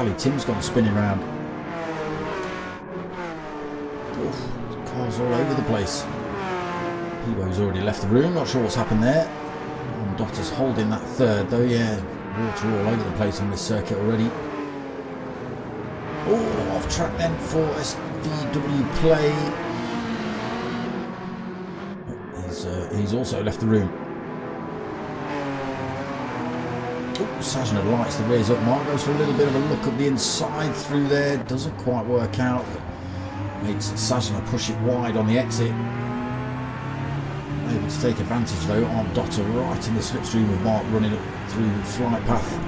Cali Tim's gone spinning round. Oof, cars all over the place. Peebo's already left the room, not sure what's happened there. Dotter's holding that third though, yeah. Water all over the place on this circuit already. Oh, off track then for SVW Play. He's also left the room. Oh, Sajna lights the rears up. Mark goes for a little bit of a look up the inside through there. Doesn't quite work out. Makes Sajna push it wide on the exit. Able to take advantage though on Dotter right in the slipstream with Mark running up through flight path.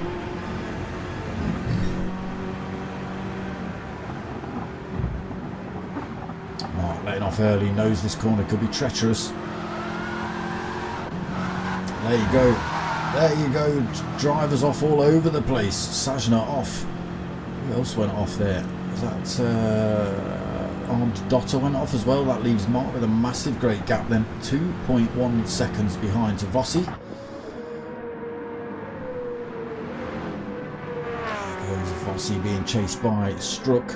Mark letting off early, knows this corner could be treacherous. There you go. There you go. Drivers off all over the place. Sajna off. Who else went off there? Was that and Dotter went off as well. That leaves Mark with a massive great gap then. 2.1 seconds behind to Vossi. There goes Vossi being chased by Struck.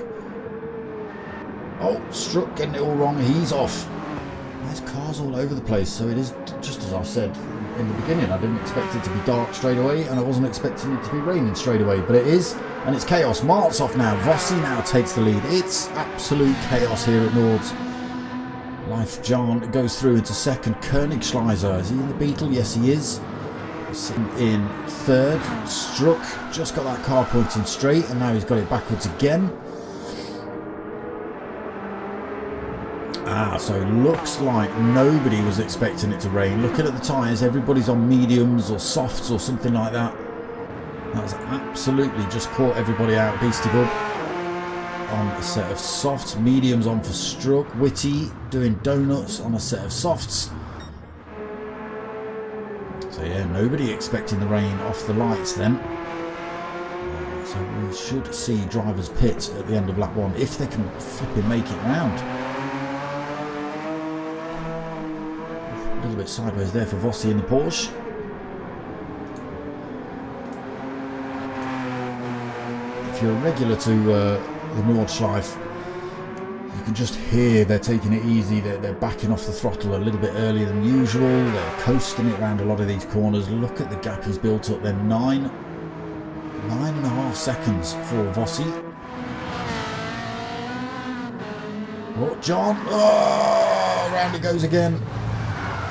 Oh, Struck getting it all wrong. He's off. There's cars all over the place. So it is just as I said in the beginning. I didn't expect it to be dark straight away, and I wasn't expecting it to be raining straight away, but it is, and it's chaos. Mark's off now. Vossi now takes the lead. It's absolute chaos here at Nords. Life John goes through into second. Koenigschleiser, is he in the Beetle? Yes, he is. Sitting in third. Struck just got that car pointing straight, and now he's got it backwards again. So it looks like nobody was expecting it to rain. Looking at the tyres, everybody's on mediums or softs or something like that. That's absolutely just caught everybody out. Beastie Bub on a set of softs, mediums on for Struck. Whitty doing donuts on a set of softs. So yeah, nobody expecting the rain off the lights then. So we should see drivers pit at the end of lap 1 if they can flipping make it round. A little bit sideways there for Vossi in the Porsche. If you're a regular to the Nordschleife, you can just hear they're taking it easy. They're backing off the throttle a little bit earlier than usual. They're coasting it around a lot of these corners. Look at the gap he's built up then. 9.5 seconds for Vossi. Oh, John. Oh, round it goes again.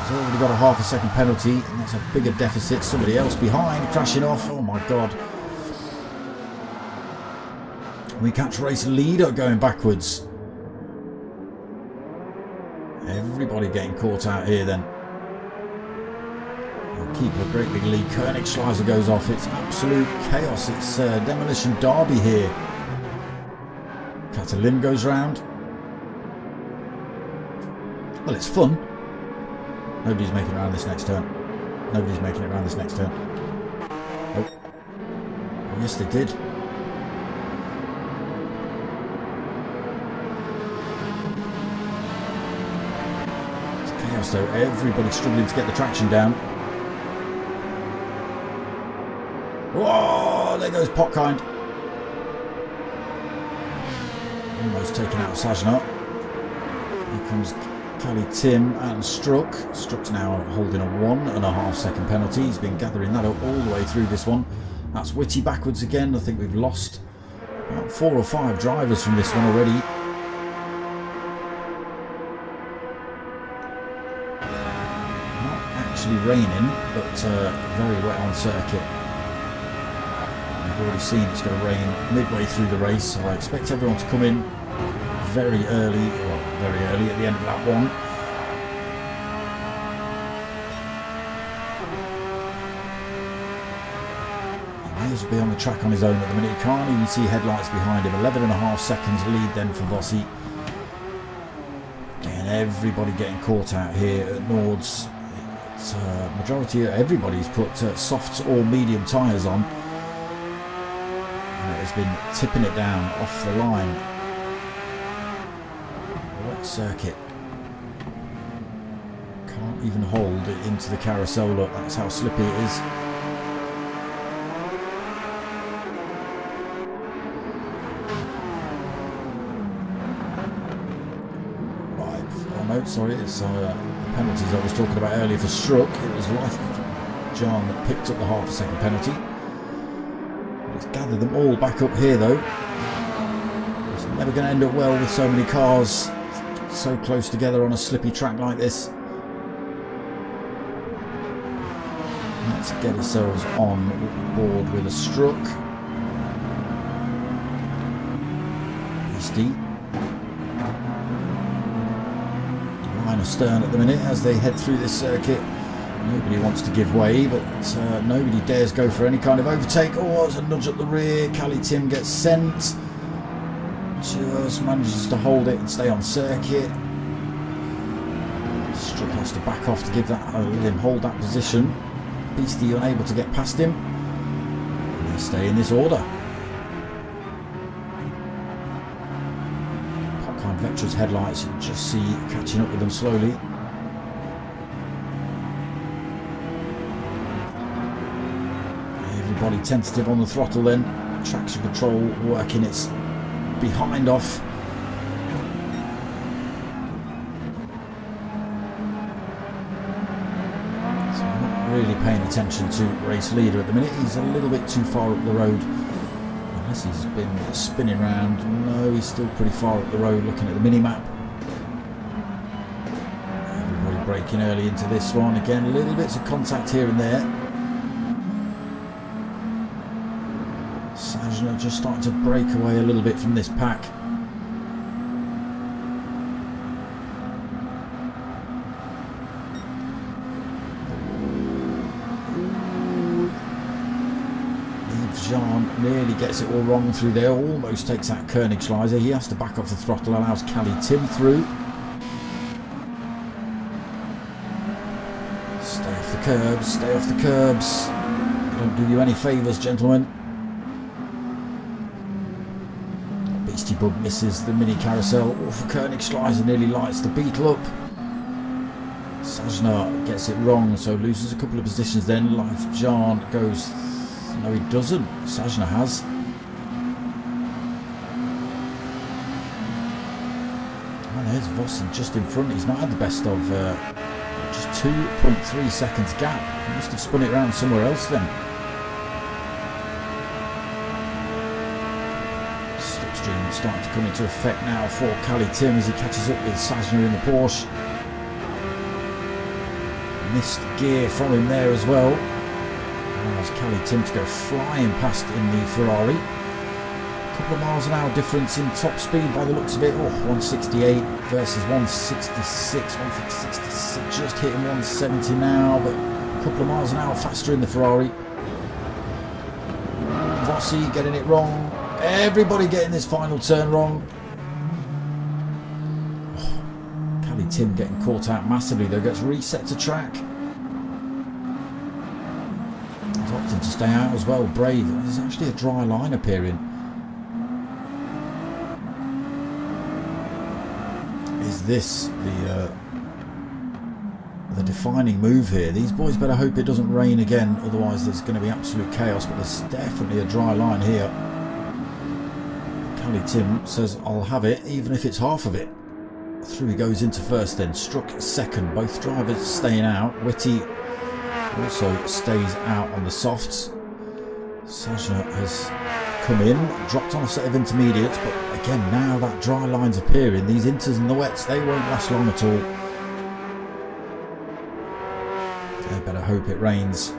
He's already got a half a second penalty, and that's a bigger deficit. Somebody else behind crashing off. Oh my god. We catch race leader going backwards. Everybody getting caught out here then. We'll keep a great big lead. Koenigschleiser goes off. It's absolute chaos. It's demolition derby here. Catalin goes round. Well, it's fun. Nobody's making it around this next turn. Nobody's making it around this next turn. Oh. Yes, they did. It's chaos though. Everybody's struggling to get the traction down. Whoa! There goes Potkind. Almost taken out of Sajna. Here comes Cali Tim and Struck. Struck's now holding a 1.5 second penalty. He's been gathering that up all the way through this one. That's Whitty backwards again. I think we've lost about 4 or 5 drivers from this one already. Not actually raining, but very wet on circuit. We've already seen it's going to rain midway through the race, so I expect everyone to come in very early at the end of lap 1. He may as well be on the track on his own at the minute. You can't even see headlights behind him. 11.5 seconds lead then for Vossi. And everybody getting caught out here at Nords. It's majority of everybody's put softs or medium tyres on. And it has been tipping it down off the line. Circuit. Can't even hold it into the carousel. Look, that's how slippy it is. no, sorry, it's the penalties I was talking about earlier for Struck. It was Life John that picked up the half a second penalty. He's gathered them all back up here though. It's never going to end up well with so many cars so close together on a slippy track like this. Let's get ourselves on board with a Struck. Beastie. Line astern at the minute as they head through this circuit. Nobody wants to give way, but nobody dares go for any kind of overtake. Oh, it's a nudge up the rear. Cali Tim gets sent. Just manages to hold it and stay on circuit. Struck has to back off to give that, let him hold that position. Beastie unable to get past him. And they stay in this order. Popcorn Vectra's headlights, you can just see catching up with them slowly. Everybody tentative on the throttle then. Traction control working its behind off. So we're not really paying attention to race leader at the minute. He's a little bit too far up the road. Unless he's been spinning round. No, he's still pretty far up the road looking at the mini-map. Everybody braking early into this one. Again, little bits of contact here and there. Sajna just starting to break away a little bit from this pack. Jean nearly gets it all wrong through there, almost takes that Koenigsschleifer. He has to back off the throttle, allows Cali Tim through. Stay off the curbs, stay off the curbs. Don't do you any favours, gentlemen. Beastie Bug misses the mini carousel. Oh, for Koenigsschleifer nearly lights the Beetle up. Sajna gets it wrong, so loses a couple of positions then. Life John goes. No, he doesn't. Sajna has. Oh, there's Vossen just in front. He's not had the best of just 2.3 seconds gap. He must have spun it around somewhere else then. Slipstream starting to come into effect now for Cali Tim as he catches up with Sajna in the Porsche. Missed gear from him there as well. Allows Cali Tim to go flying past in the Ferrari. A couple of miles an hour difference in top speed by the looks of it. Oh, 168 versus 166. 166 just hitting 170 now, but a couple of miles an hour faster in the Ferrari. Vossi getting it wrong. Everybody getting this final turn wrong. Oh, Cali Tim getting caught out massively though. Gets reset to track. To stay out as well. Brave. There's actually a dry line appearing. Is this the defining move here? These boys better hope it doesn't rain again, otherwise there's going to be absolute chaos. But there's definitely a dry line here. Cali Tim says I'll have it even if it's half of it. Through he goes into first then. Struck second. Both drivers staying out. Whitty also stays out on the softs. Sajna has come in, dropped on a set of intermediates, but again now that dry line's appearing. These inters and the wets, they won't last long at all. They better hope it rains.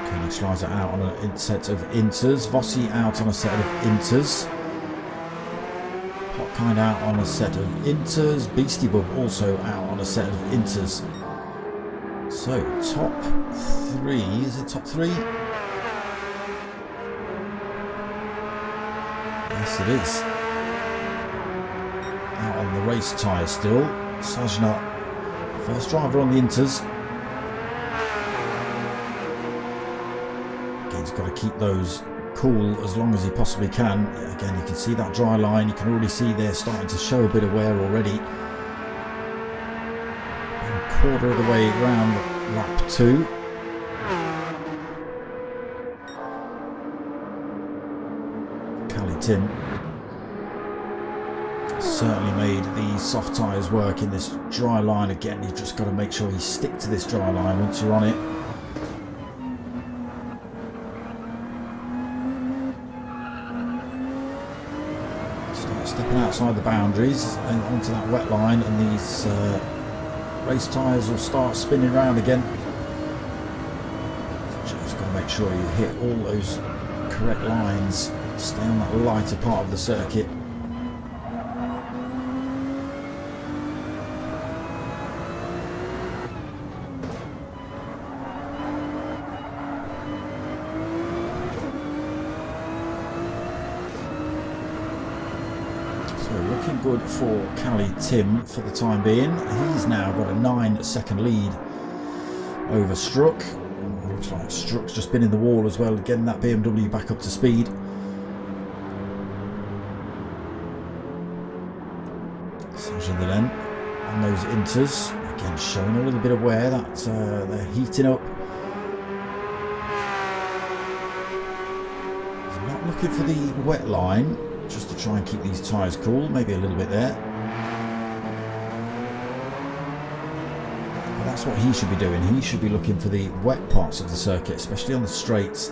Koenigsschleifer out on a set of inters. Vossi out on a set of inters. Hotkind out on a set of inters. Beastie Bug also out on a set of inters. So, top three, is it top three? Yes, it is. Out on the race tyre still. Sajna, first driver on the inters. Again, he's got to keep those cool as long as he possibly can. Again, you can see that dry line. You can already see they're starting to show a bit of wear already. Quarter of the way round lap 2. Cali Tim certainly made the soft tyres work in this dry line. Again, you've just got to make sure you stick to this dry line once you're on it. Start stepping outside the boundaries and onto that wet line, and these race tyres will start spinning around again. Just got to make sure you hit all those correct lines, stay on that lighter part of the circuit. So looking good for Cali Tim for the time being. He's now got a 9-second lead over Struck. Looks like Struck's just been in the wall as well, getting that BMW back up to speed. Sajin then on those inters, again showing a little bit of wear, that they're heating up. He's not looking for the wet line, just to try and keep these tyres cool, maybe a little bit there. That's what he should be doing. He should be looking for the wet parts of the circuit, especially on the straights,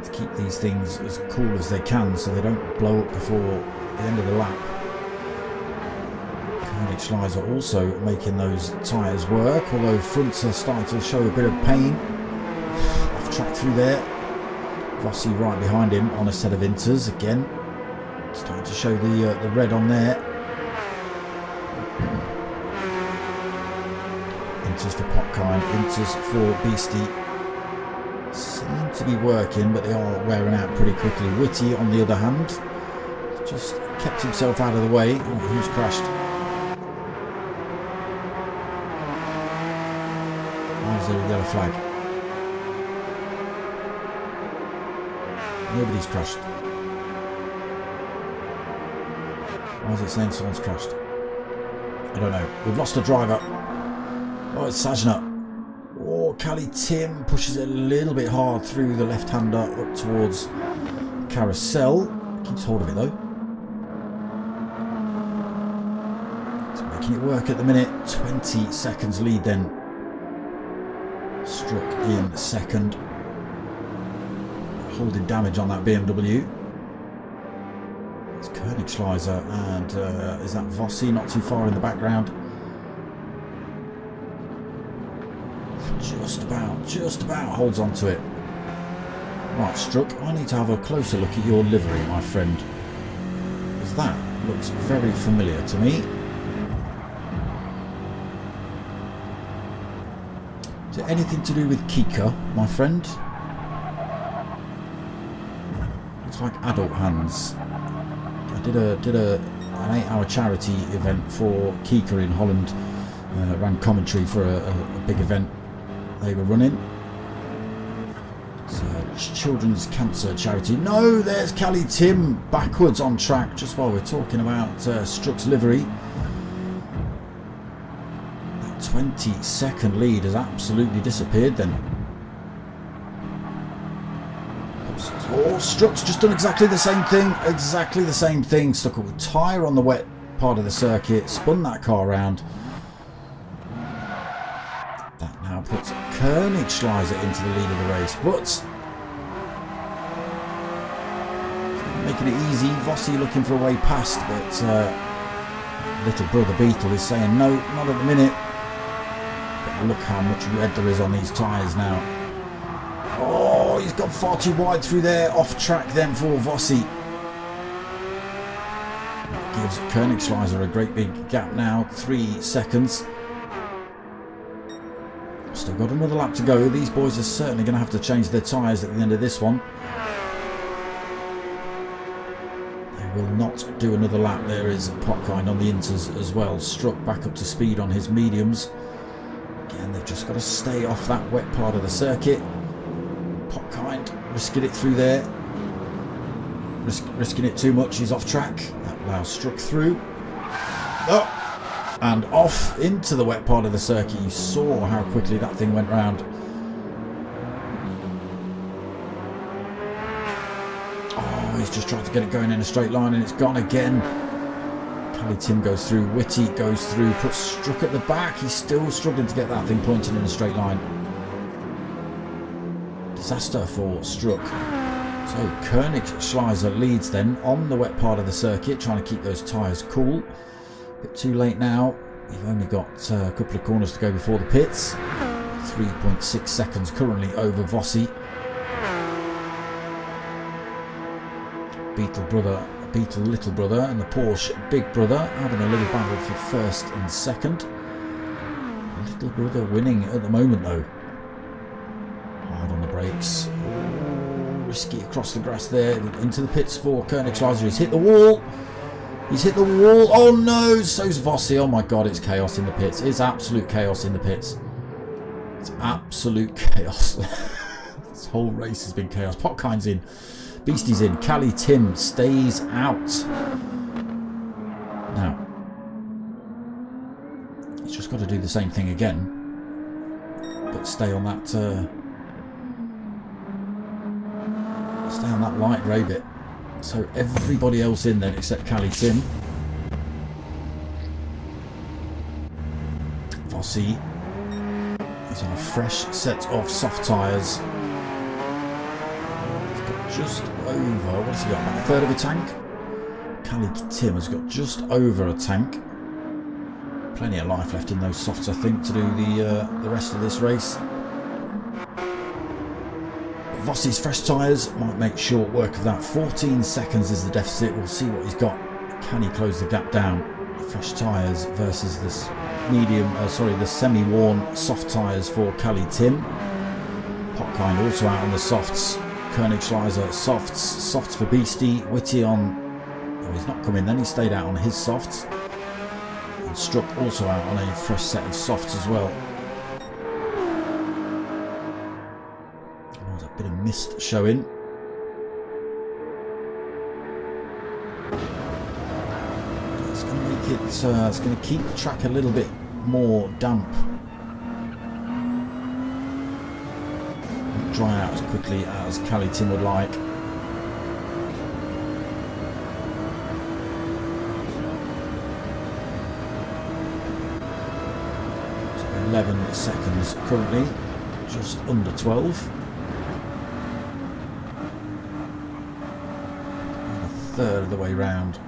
to keep these things as cool as they can so they don't blow up before the end of the lap. Nordschliefe also making those tyres work, although fronts are starting to show a bit of pain. Off track through there. Vossi right behind him on a set of inters again. Starting to show the red on there. Inters for Popkind, inters for Beastie seem to be working, but they are wearing out pretty quickly. Whitty, on the other hand, just kept himself out of the way. Oh, who's crashed? Why is there a yellow flag? Nobody's crashed. Why is it saying someone's crashed? I don't know. We've lost a driver. Oh, it's Sajna. Oh, Cali Tim pushes it a little bit hard through the left-hander up towards Carousel. Keeps hold of it though. It's making it work at the minute. 20 seconds lead then. Struck in second. Holding damage on that BMW. It's Nordschliefe and is that Vossi not too far in the background? Just about holds on to it. Right, Struck, I need to have a closer look at your livery, my friend, because that looks very familiar to me. Is it anything to do with Kika, my friend? Looks like adult hands. I did an 8-hour charity event for Kika in Holland. Ran commentary for a big event they were running. It's a children's cancer charity. No, there's Cali Tim backwards on track just while we're talking about Struck's livery. That 20-second lead has absolutely disappeared then. Oh, Struck's just done exactly the same thing. Exactly the same thing. Stuck a tyre on the wet part of the circuit, spun that car around. That now puts Nordschliefe into the lead of the race, but making it easy. Vossi looking for a way past, but little brother Beetle is saying no, not at the minute. But look how much red there is on these tyres now. Oh, he's gone far too wide through there. Off track then for Vossi. That gives Nordschliefe a great big gap now. 3 seconds. Still got another lap to go. These boys are certainly going to have to change their tyres at the end of this one. They will not do another lap. There is Popkind on the inters as well. Struck back up to speed on his mediums. Again, they've just got to stay off that wet part of the circuit. Popkind risking it through there. Risking it too much. He's off track. That allows Struck through. Oh! And off into the wet part of the circuit. You saw how quickly that thing went round. Oh, he's just tried to get it going in a straight line and it's gone again. Cali Tim goes through, Whitty goes through, puts Struck at the back. He's still struggling to get that thing pointing in a straight line. Disaster for Struck. So Nordschleife leads then on the wet part of the circuit, trying to keep those tyres cool. A bit too late now. You've only got a couple of corners to go before the pits. 3.6 seconds currently over Vossi. Beetle little brother and the Porsche big brother having a little battle for first and second. Little brother winning at the moment though. Hard on the brakes. Risky across the grass there, into the pits for Nordschleife. He's hit the wall. He's hit the wall. Oh no, so's Vossi. Oh my god, it's chaos in the pits. It's absolute chaos in the pits. It's absolute chaos. This whole race has been chaos. Potkind's in. Beastie's in. Cali Tim stays out. Now, he's just got to do the same thing again, but stay on that light grey bit. So everybody else in then except Cali Tim. Vossi is on a fresh set of soft tyres. He's got just over, what's he got, about a third of a tank? Cali Tim has got just over a tank. Plenty of life left in those softs, I think, to do the rest of this race. Vossi's fresh tyres might make short work of that. 14 seconds is the deficit. We'll see what he's got. Can he close the gap down? Fresh tyres versus this the semi-worn soft tyres for Cali Tim. Potkind also out on the softs. Nordschleife softs for Beastie. Whitty on, oh, he's not coming then, he stayed out on his softs. And Struck also out on a fresh set of softs as well. There's a bit of mist showing. It's going to make it, it's going to keep the track a little bit more damp. Won't dry out as quickly as Cali Tim would like. So 11 seconds currently, just under 12. And a third of the way round.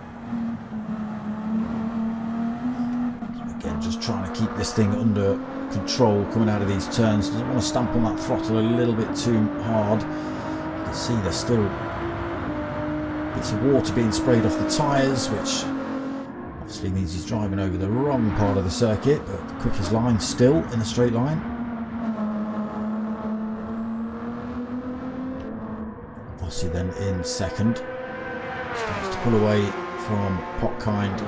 Again, just trying to keep this thing under control coming out of these turns. Doesn't want to stamp on that throttle a little bit too hard. You can see there's still bits of water being sprayed off the tyres, which obviously means he's driving over the wrong part of the circuit, but the quickest line still in a straight line. Vossi then in second. Starts to pull away from Potkind.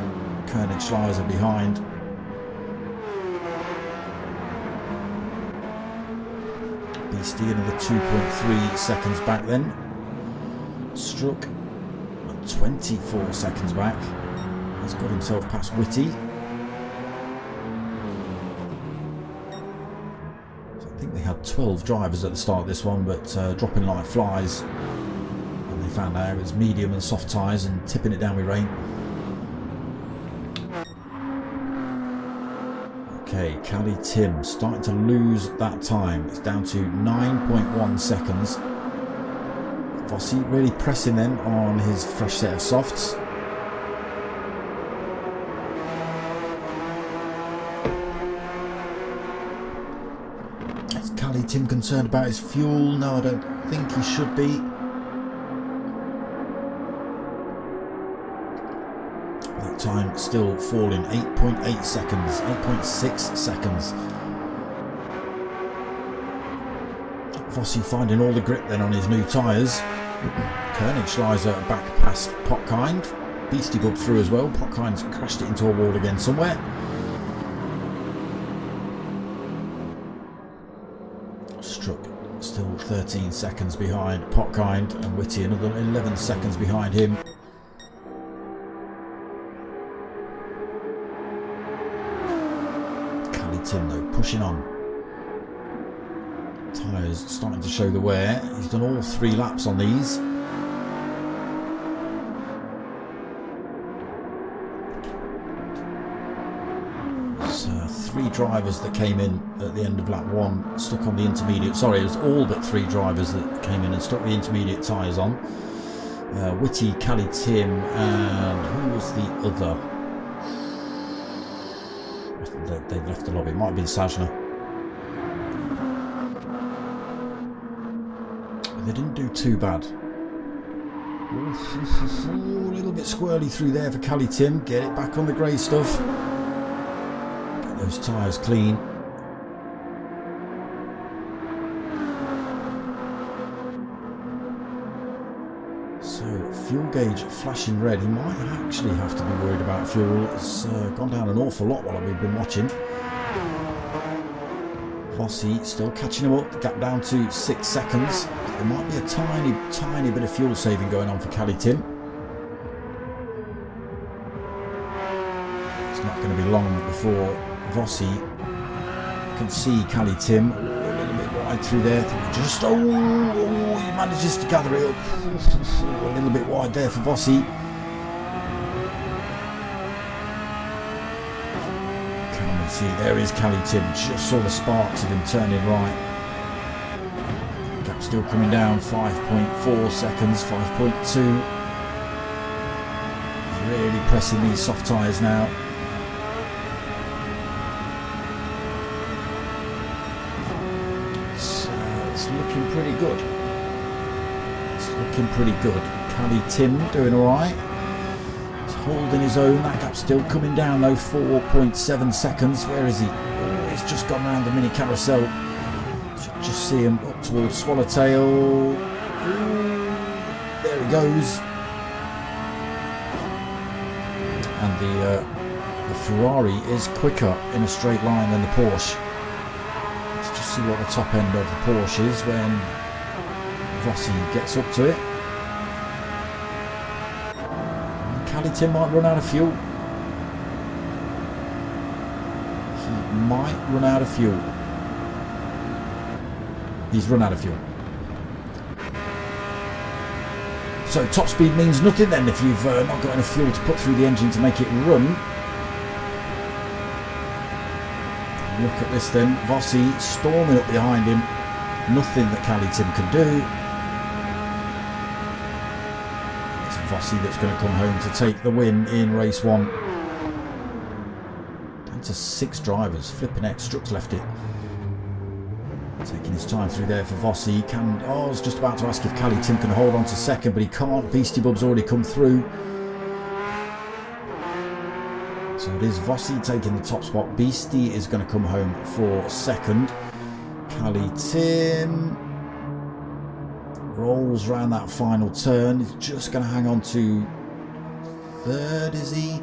Nordschleife behind. Beastie another 2.3 seconds back then. Struck 24 seconds back. He's got himself past Whitty. So I think they had 12 drivers at the start of this one, but dropping like flies. And they found out it was medium and soft tyres and tipping it down with rain. Okay, Cali Tim starting to lose that time. It's down to 9.1 seconds. Vossi really pressing then on his fresh set of softs. Is Cali Tim concerned about his fuel? No, I don't think he should be. That time still falling, 8.8 seconds, 8.6 seconds. Vossi finding all the grip then on his new tyres. Nordschleife back past Potkind. Beastie bumped through as well. Potkind's crashed it into a wall again somewhere. Struck still 13 seconds behind Potkind, and Whitty another 11 seconds behind him. Cali Tim though pushing on. Tyres starting to show the wear. He's done all 3 laps on these. drivers that came in at the end of lap 1 stuck on the intermediate. Sorry, it was all but 3 drivers that came in and stuck the intermediate tyres on. Whitty, Cali Tim, and who was the other? They left the lobby. It might have been Sajna. They didn't do too bad. A little bit squirrely through there for Cali Tim. Get it back on the grey stuff. Get those tyres clean. So fuel gauge flashing red. He might actually have to be worried about fuel. It's gone down an awful lot while we've been watching. Vossi still catching him up. The gap down to 6 seconds. There might be a tiny bit of fuel saving going on for Cali Tim. It's not going to be long before Vossi can see Cali Tim. A little bit wide through there. Just he manages to gather it up. A little bit wide there for Vossi. Can we see? There is Cali Tim. Just saw the sparks of him turning right. Gap still coming down. 5.4 seconds. 5.2. Really pressing these soft tyres now. It's looking pretty good. It's looking pretty good. Cali Tim doing alright. He's holding his own. That gap's still coming down though. 4.7 seconds. Where is he? Oh, he's just gone around the mini carousel. Should just see him up towards Swallowtail. Ooh, there he goes. And the Ferrari is quicker in a straight line than the Porsche. Let's just see what the top end of the Porsche is when Vossi gets up to it. And Cali Tim might run out of fuel. He might run out of fuel. He's run out of fuel. So top speed means nothing then if you've not got enough fuel to put through the engine to make it run. Look at this then. Vossi storming up behind him. Nothing that Cali Tim can do. It's Vossi that's going to come home to take the win in race 1. Down to 6 drivers. Flipping X. Struts left it. Taking his time through there for Vossi. I was just about to ask if Cali Tim can hold on to second, but he can't. Beastie Bub's already come through. So it is Vossi taking the top spot. Beastie is going to come home for second. Cali Tim rolls around that final turn. He's just going to hang on to third, is he?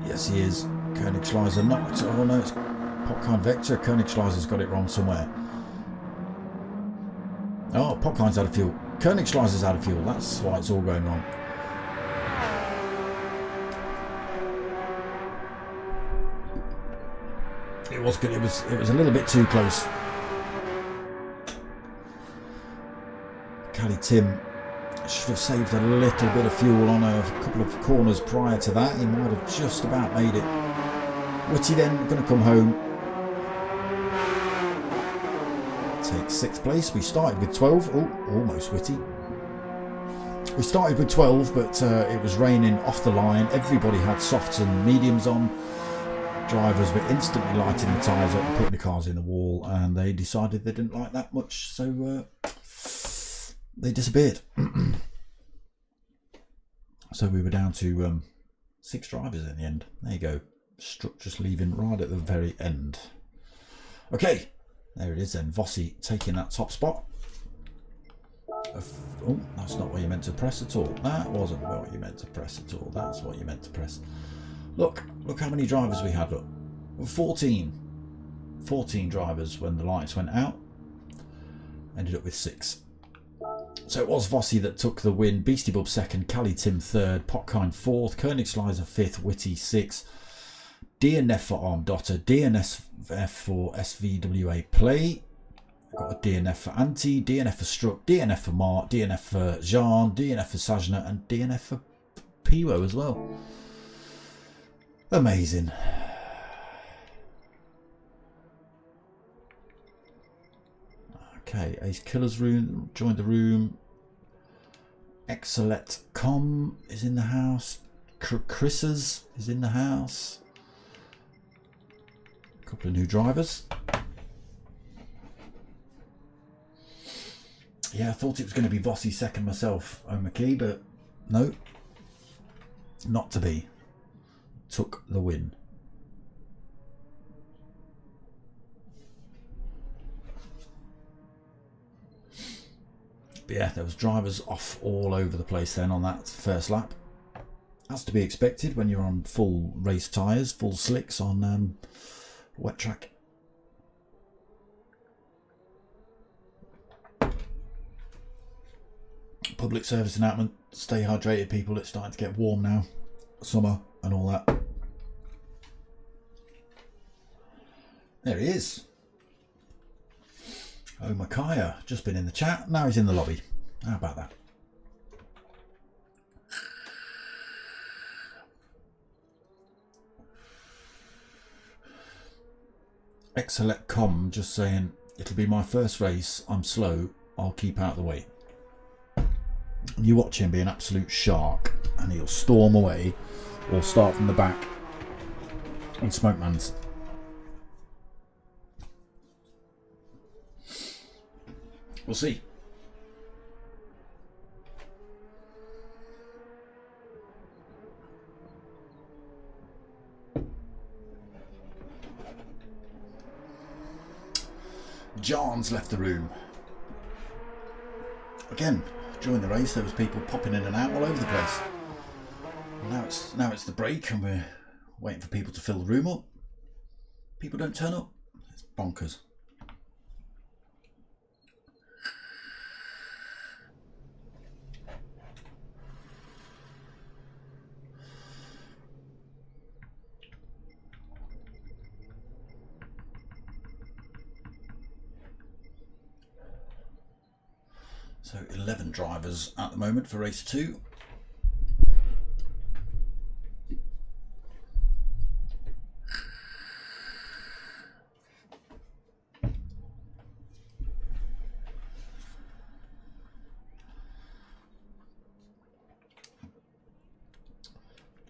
Yes, he is. Koenigsschleiser knocked. Oh no, it's Popkind Vector. Koenigsschleiser's got it wrong somewhere. Oh, Popkind's out of fuel. Koenigsschleiser's out of fuel. That's why it's all going wrong. It was good. It was a little bit too close. Cali Tim should have saved a little bit of fuel on a couple of corners prior to that. He might have just about made it. Whitty then going to come home. Take 6th place. We started with 12. Oh, almost Whitty. We started with 12, but it was raining off the line. Everybody had softs and mediums on. Drivers were instantly lighting the tyres up and putting the cars in the wall, and they decided they didn't like that much, so they disappeared. So we were down to 6 drivers in the end. There you go. Struck just leaving right at the very end. Okay, there it is then. Vossi taking that top spot. Oh, that's not what you meant to press at all. That wasn't what you meant to press at all. That's what you meant to press. Look how many drivers we had. Look, 14 drivers when the lights went out. Ended up with 6. So it was Vossi that took the win. Beastie Bub second, Cali Tim third, Popkind fourth, Koenigsschleiser fifth, Whitty sixth, DNF for Armdotter, DNF for SVWA Play. Got a DNF for Anti, DNF for Struck, DNF for Mark, DNF for Jean, DNF for Sajna, and DNF for Piwo as well. Amazing. Okay, Ace Killer's room joined the room. Excelet.com is in the house. Chris's is in the house. A couple of new drivers. Yeah, I thought it was going to be Vossi second myself, O'McKee, but no, not to be. Took the win. But yeah, there was drivers off all over the place then on that first lap. As to be expected when you're on full race tyres, full slicks on wet track. Public service announcement, stay hydrated people, it's starting to get warm now. Summer and all that. There he is. Oh, Micaiah, just been in the chat, now he's in the lobby. How about that? Excelet.com just saying, it'll be my first race, I'm slow, I'll keep out of the way. You watch him be an absolute shark and he'll storm away or start from the back on Smokeman's. We'll see. John's left the room. Again, during the race there was people popping in and out all over the place. Now it's the break and we're waiting for people to fill the room up. People don't turn up. It's bonkers. So 11 drivers at the moment for race 2.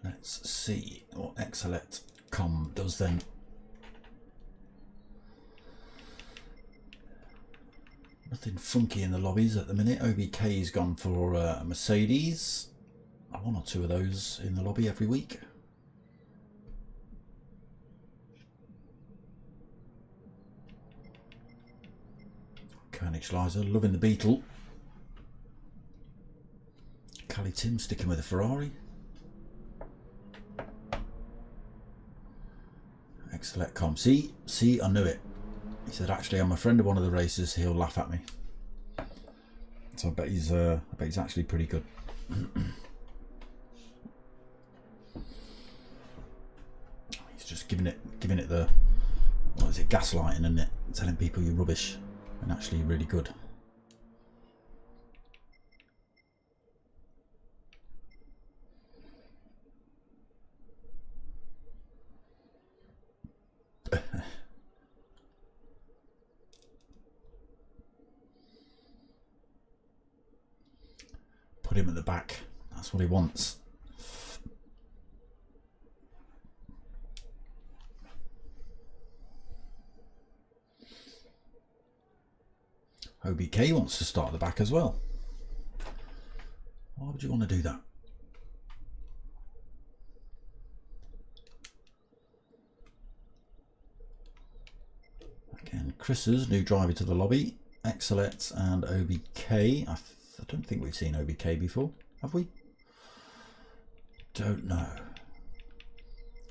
Let's see what Excelet.com does then. Nothing funky in the lobbies at the minute. OBK's gone for a Mercedes. One or two of those in the lobby every week. Koenigslizer loving the Beetle. Cali Tim sticking with a Ferrari. Excelet.com. See, I knew it. He said, actually, I'm a friend of one of the racers. He'll laugh at me. So I bet he's actually pretty good. He's just giving it the, what is it, gaslighting, isn't it? Telling people you're rubbish and actually really good. Put him at the back. That's what he wants. OBK wants to start at the back as well. Why would you want to do that? Again, Chris's new driver to the lobby. Excelet and OBK. I don't think we've seen OBK before, have we? Don't know.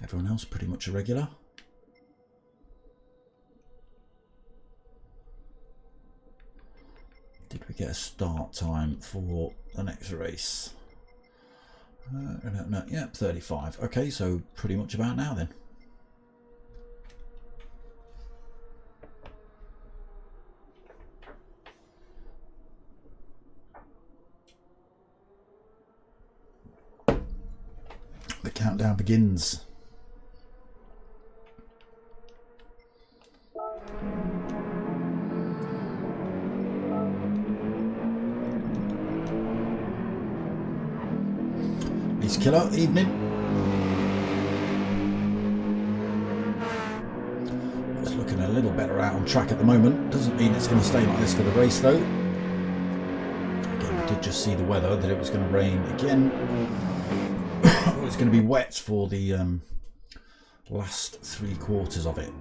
Everyone else pretty much a regular. Did we get a start time for the next race? No, yeah, 35. Okay, so pretty much about now then. The countdown begins. Ace Killer, evening. It's looking a little better out on track at the moment. Doesn't mean it's going to stay like this for the race though. Again, we did just see the weather, that it was going to rain again. It's going to be wet for the last 3/4 of it.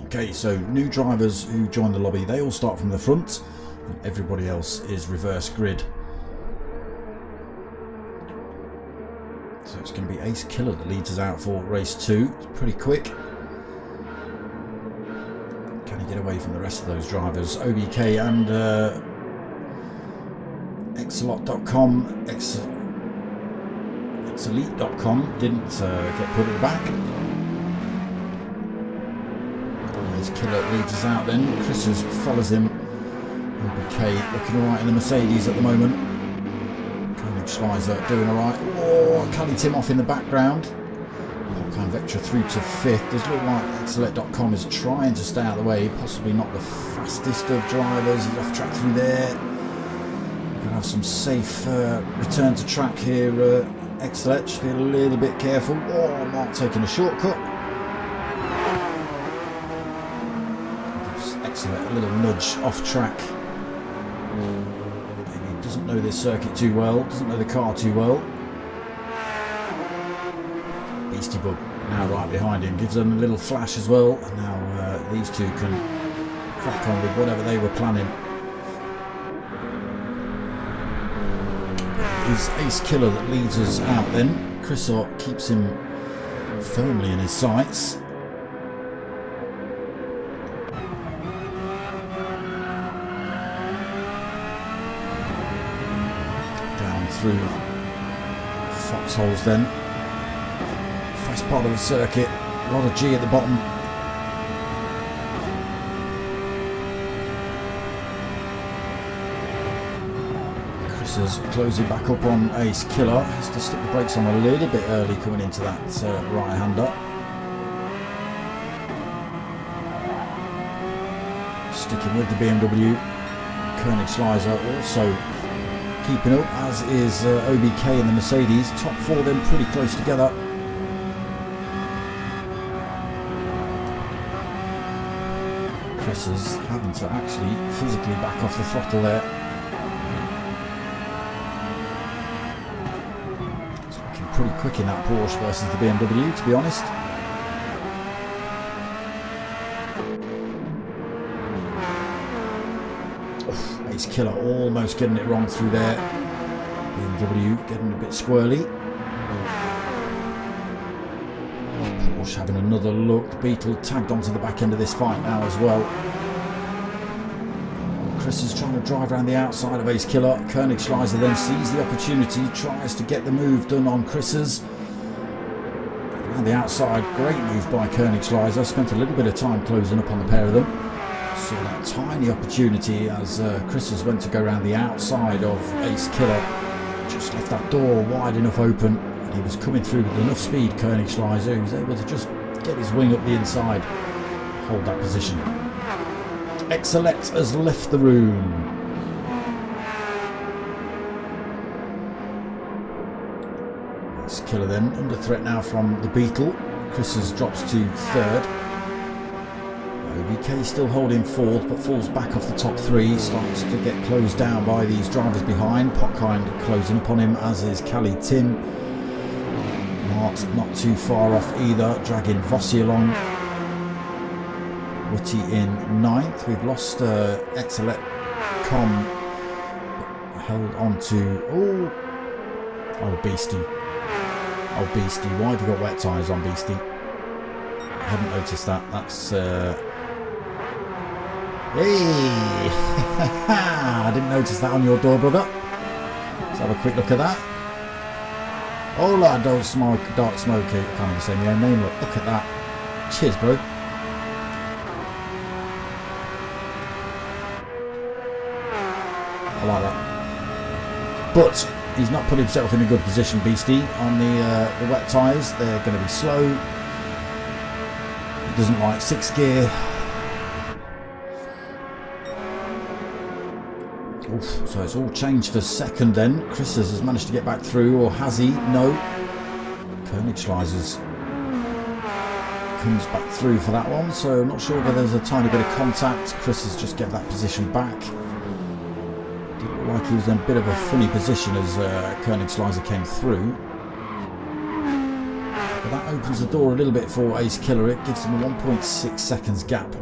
Okay, so new drivers who join the lobby, they all start from the front, and everybody else is reverse grid. So it's going to be Ace Killer that leads us out for race 2. It's pretty quick. Can he get away from the rest of those drivers? OBK and Exelot.com, Exelite.com didn't get put at the back. Ace Killer leads us out then. Chris's follows him. OBK looking alright in the Mercedes at the moment. Schleiser doing alright. Oh, Cali Tim off in the background. Popcorn Vectra through to 5th. Does look like Exelect.com is trying to stay out of the way. Possibly not the fastest of drivers. He's off track through there. We're going to have some safe return to track here. Exelect, just be a little bit careful. Oh, Mark taking a shortcut. Gives Exelect a little nudge off track. Doesn't know this circuit too well, doesn't know the car too well. Beastie Bug now right behind him, gives them a little flash as well, and now these two can crack on with whatever they were planning. It's Ace Killer that leads us out then. Chrisot keeps him firmly in his sights. Through foxholes then. Fast part of the circuit, a lot of G at the bottom. Chris is closing back up on Ace Killer. Has to stick the brakes on a little bit early coming into that right hander. Sticking with the BMW. Koenig Schleiser also keeping up, as is OBK and the Mercedes. Top 4 then pretty close together. Chris is having to actually physically back off the throttle there. It's looking pretty quick in that Porsche versus the BMW, to be honest. Ace Killer almost getting it wrong through there. BMW getting a bit squirrely. Porsche having another look. Beetle tagged onto the back end of this fight now as well. Chris is trying to drive around the outside of Ace Killer. Koenig Schleiser then sees the opportunity, tries to get the move done on Chris's. Around the outside, great move by Koenig Schleiser. Spent a little bit of time closing up on the pair of them. Saw that tiny opportunity as Chris went to go around the outside of Ace Killer. Just left that door wide enough open, and he was coming through with enough speed, Koenig Schleiser. He was able to just get his wing up the inside, hold that position. Exelect has left the room. Ace Killer then under threat now from the Beetle. Chris drops to 3rd. OBK still holding 4th, but falls back off the top 3, starts to get closed down by these drivers behind. Potkind closing up on him, as is Cali Tim. Mart not too far off either, dragging Vossi along. Witty in 9th. We've lost Exelect.com, held on to oh Beastie. Oh Beastie, why have you got wet tyres on Beastie? I haven't noticed that. That's hey! I didn't notice that on your door, brother. Let's have a quick look at that. Hola, Dark Smoky. I can't even say my own name. Look at that. Cheers, bro. I like that. But he's not put himself in a good position, Beastie, on the wet tyres. They're going to be slow. He doesn't like 6th gear. Oof, so it's all changed for second then. Chris's has managed to get back through, or has he? No. Koenigschleiser's comes back through for that one, so I'm not sure whether there's a tiny bit of contact. Chris has just get that position back. Did look like he was in a bit of a funny position as Koenigschleiser came through. But that opens the door a little bit for Ace Killer. It gives him a 1.6 seconds gap.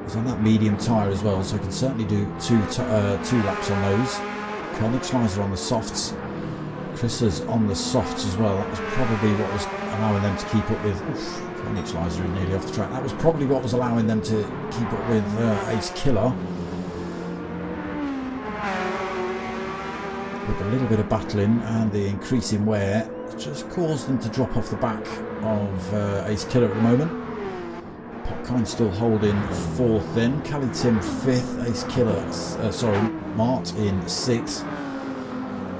He's on that medium tyre as well, so he can certainly do two laps on those. Koenigschleiser on the softs. Chris's on the softs as well. That was probably what was allowing them to keep up with... Oof, Koenigschleiser nearly off the track. That was probably what was allowing them to keep up with Ace Killer. With a little bit of battling and the increasing wear, it just caused them to drop off the back of Ace Killer at the moment. Popkind still holding 4th then. Cali Tim 5th. Ace Killer, Mart in 6th.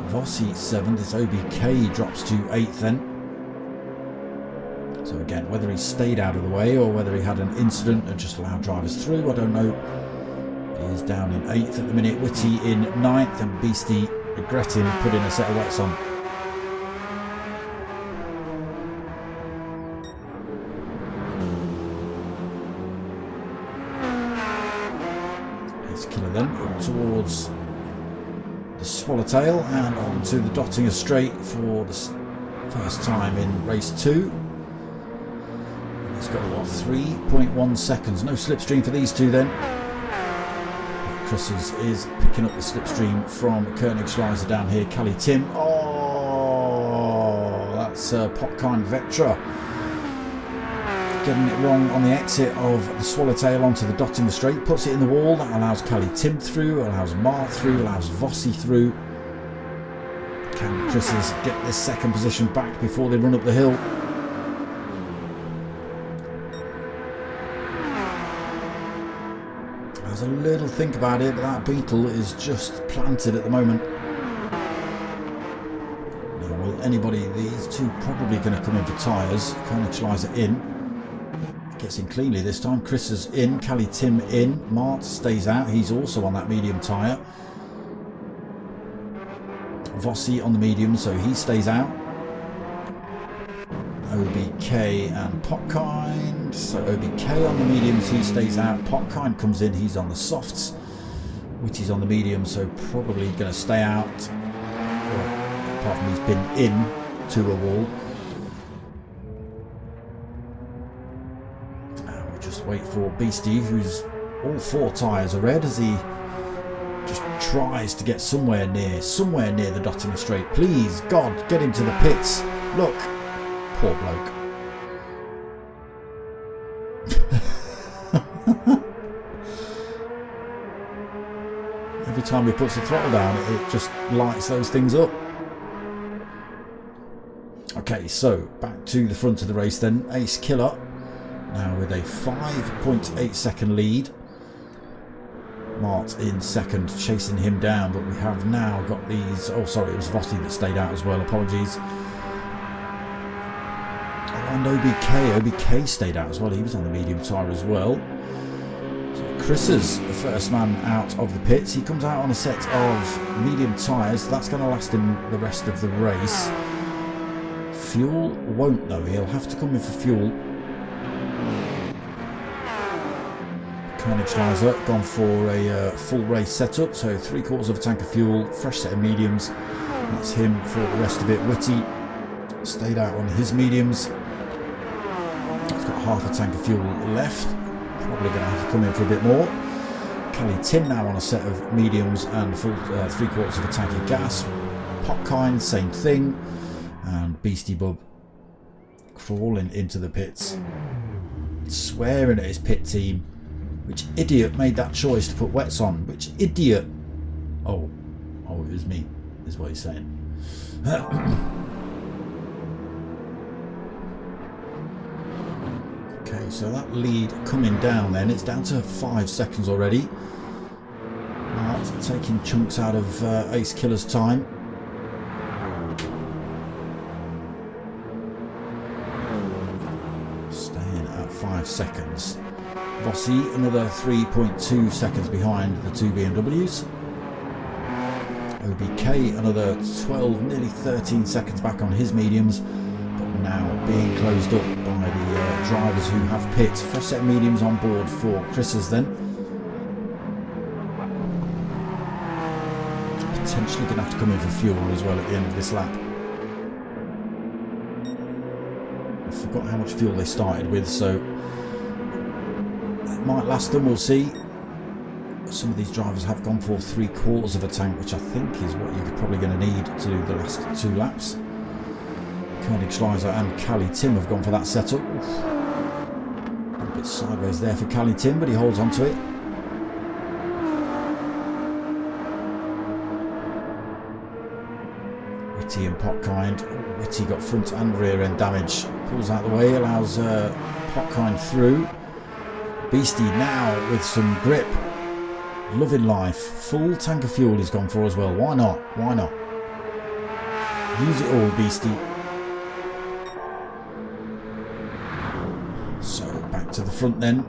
Vossi 7th. This OBK drops to 8th then. So again, whether he stayed out of the way or whether he had an incident and just allowed drivers through, I don't know. He is down in 8th at the minute. Whitty in 9th, and Beastie regretting putting a set of wets on. Ace Killer then up towards the Swallowtail and onto the Dottinger Straight for the first time in race 2. He's got what, 3.1 seconds. No slipstream for these two then. Chris is picking up the slipstream from Koenigschleiser down here. Cali Tim. Oh, that's Popkind Vectra. Getting it wrong on the exit of the Swallowtail onto the Dottinger Straight. Puts it in the wall. That allows Cali Tim through, allows Mart through, allows Vossi through. Can Chris's get this second position back before they run up the hill? There's a little think about it, but that Beetle is just planted at the moment. Now, will anybody, these two probably going to come in for tyres. Koenigschleiser in. Gets in cleanly this time. Chris is in. Cali Tim in. Mart stays out. He's also on that medium tyre. Vossi on the medium, so he stays out. OBK and Popkind. So OBK on the mediums, he stays out. Popkind comes in, he's on the softs. Whitty's on the medium, so probably going to stay out. Well, apart from he's been in to a wall. We'll just wait for Beastie, who's all 4 tyres are red, as he just tries to get somewhere near the Dottinger Straight. Please, God, get him to the pits. Look. Poor bloke. Every time he puts the throttle down, it just lights those things up. Okay, so back to the front of the race then. Ace Killer now with a 5.8 second lead. Mart in second, chasing him down, but we have now got these... Oh, sorry, it was Vossi that stayed out as well. Apologies. And OBK stayed out as well. He was on the medium tyre as well. So Chris is the first man out of the pits. He comes out on a set of medium tyres. So that's going to last him the rest of the race. Fuel won't though. He'll have to come in for fuel. Koenigschleiser gone for a full race setup. So 3/4 of a tank of fuel, fresh set of mediums. That's him for the rest of it. Whitty stayed out on his mediums. He's got half a tank of fuel left. Probably going to have to come in for a bit more. Cali Tim now on a set of mediums and full 3/4 of a tank of gas. Popkind, same thing. And Beastie Bub crawling into the pits. Swearing at his pit team. Which idiot made that choice to put wets on? Which idiot? Oh, it was me, is what he's saying. Okay, so that lead coming down then, it's down to 5 seconds already. Mart taking chunks out of Ace Killer's time. Staying at 5 seconds. Vossi another 3.2 seconds behind the 2 BMWs. OBK another 12, nearly 13 seconds back on his mediums, but now being closed up by the drivers who have pit. Fresh set of mediums on board for Chris's then. Potentially going to have to come in for fuel as well at the end of this lap. I forgot how much fuel they started with, so it might last them, we'll see. Some of these drivers have gone for 3/4 of a tank, which I think is what you're probably going to need to do the last 2 laps. Nurburgring and Cali Tim have gone for that setup. A bit sideways there for Cali Tim, but he holds on to it. Whitty and Potkind. Whitty got front and rear end damage. Pulls out the way, allows Potkind through. Beastie now with some grip. Loving life. Full tank of fuel he's gone for as well. Why not? Why not? Use it all, Beastie. So back to the front then.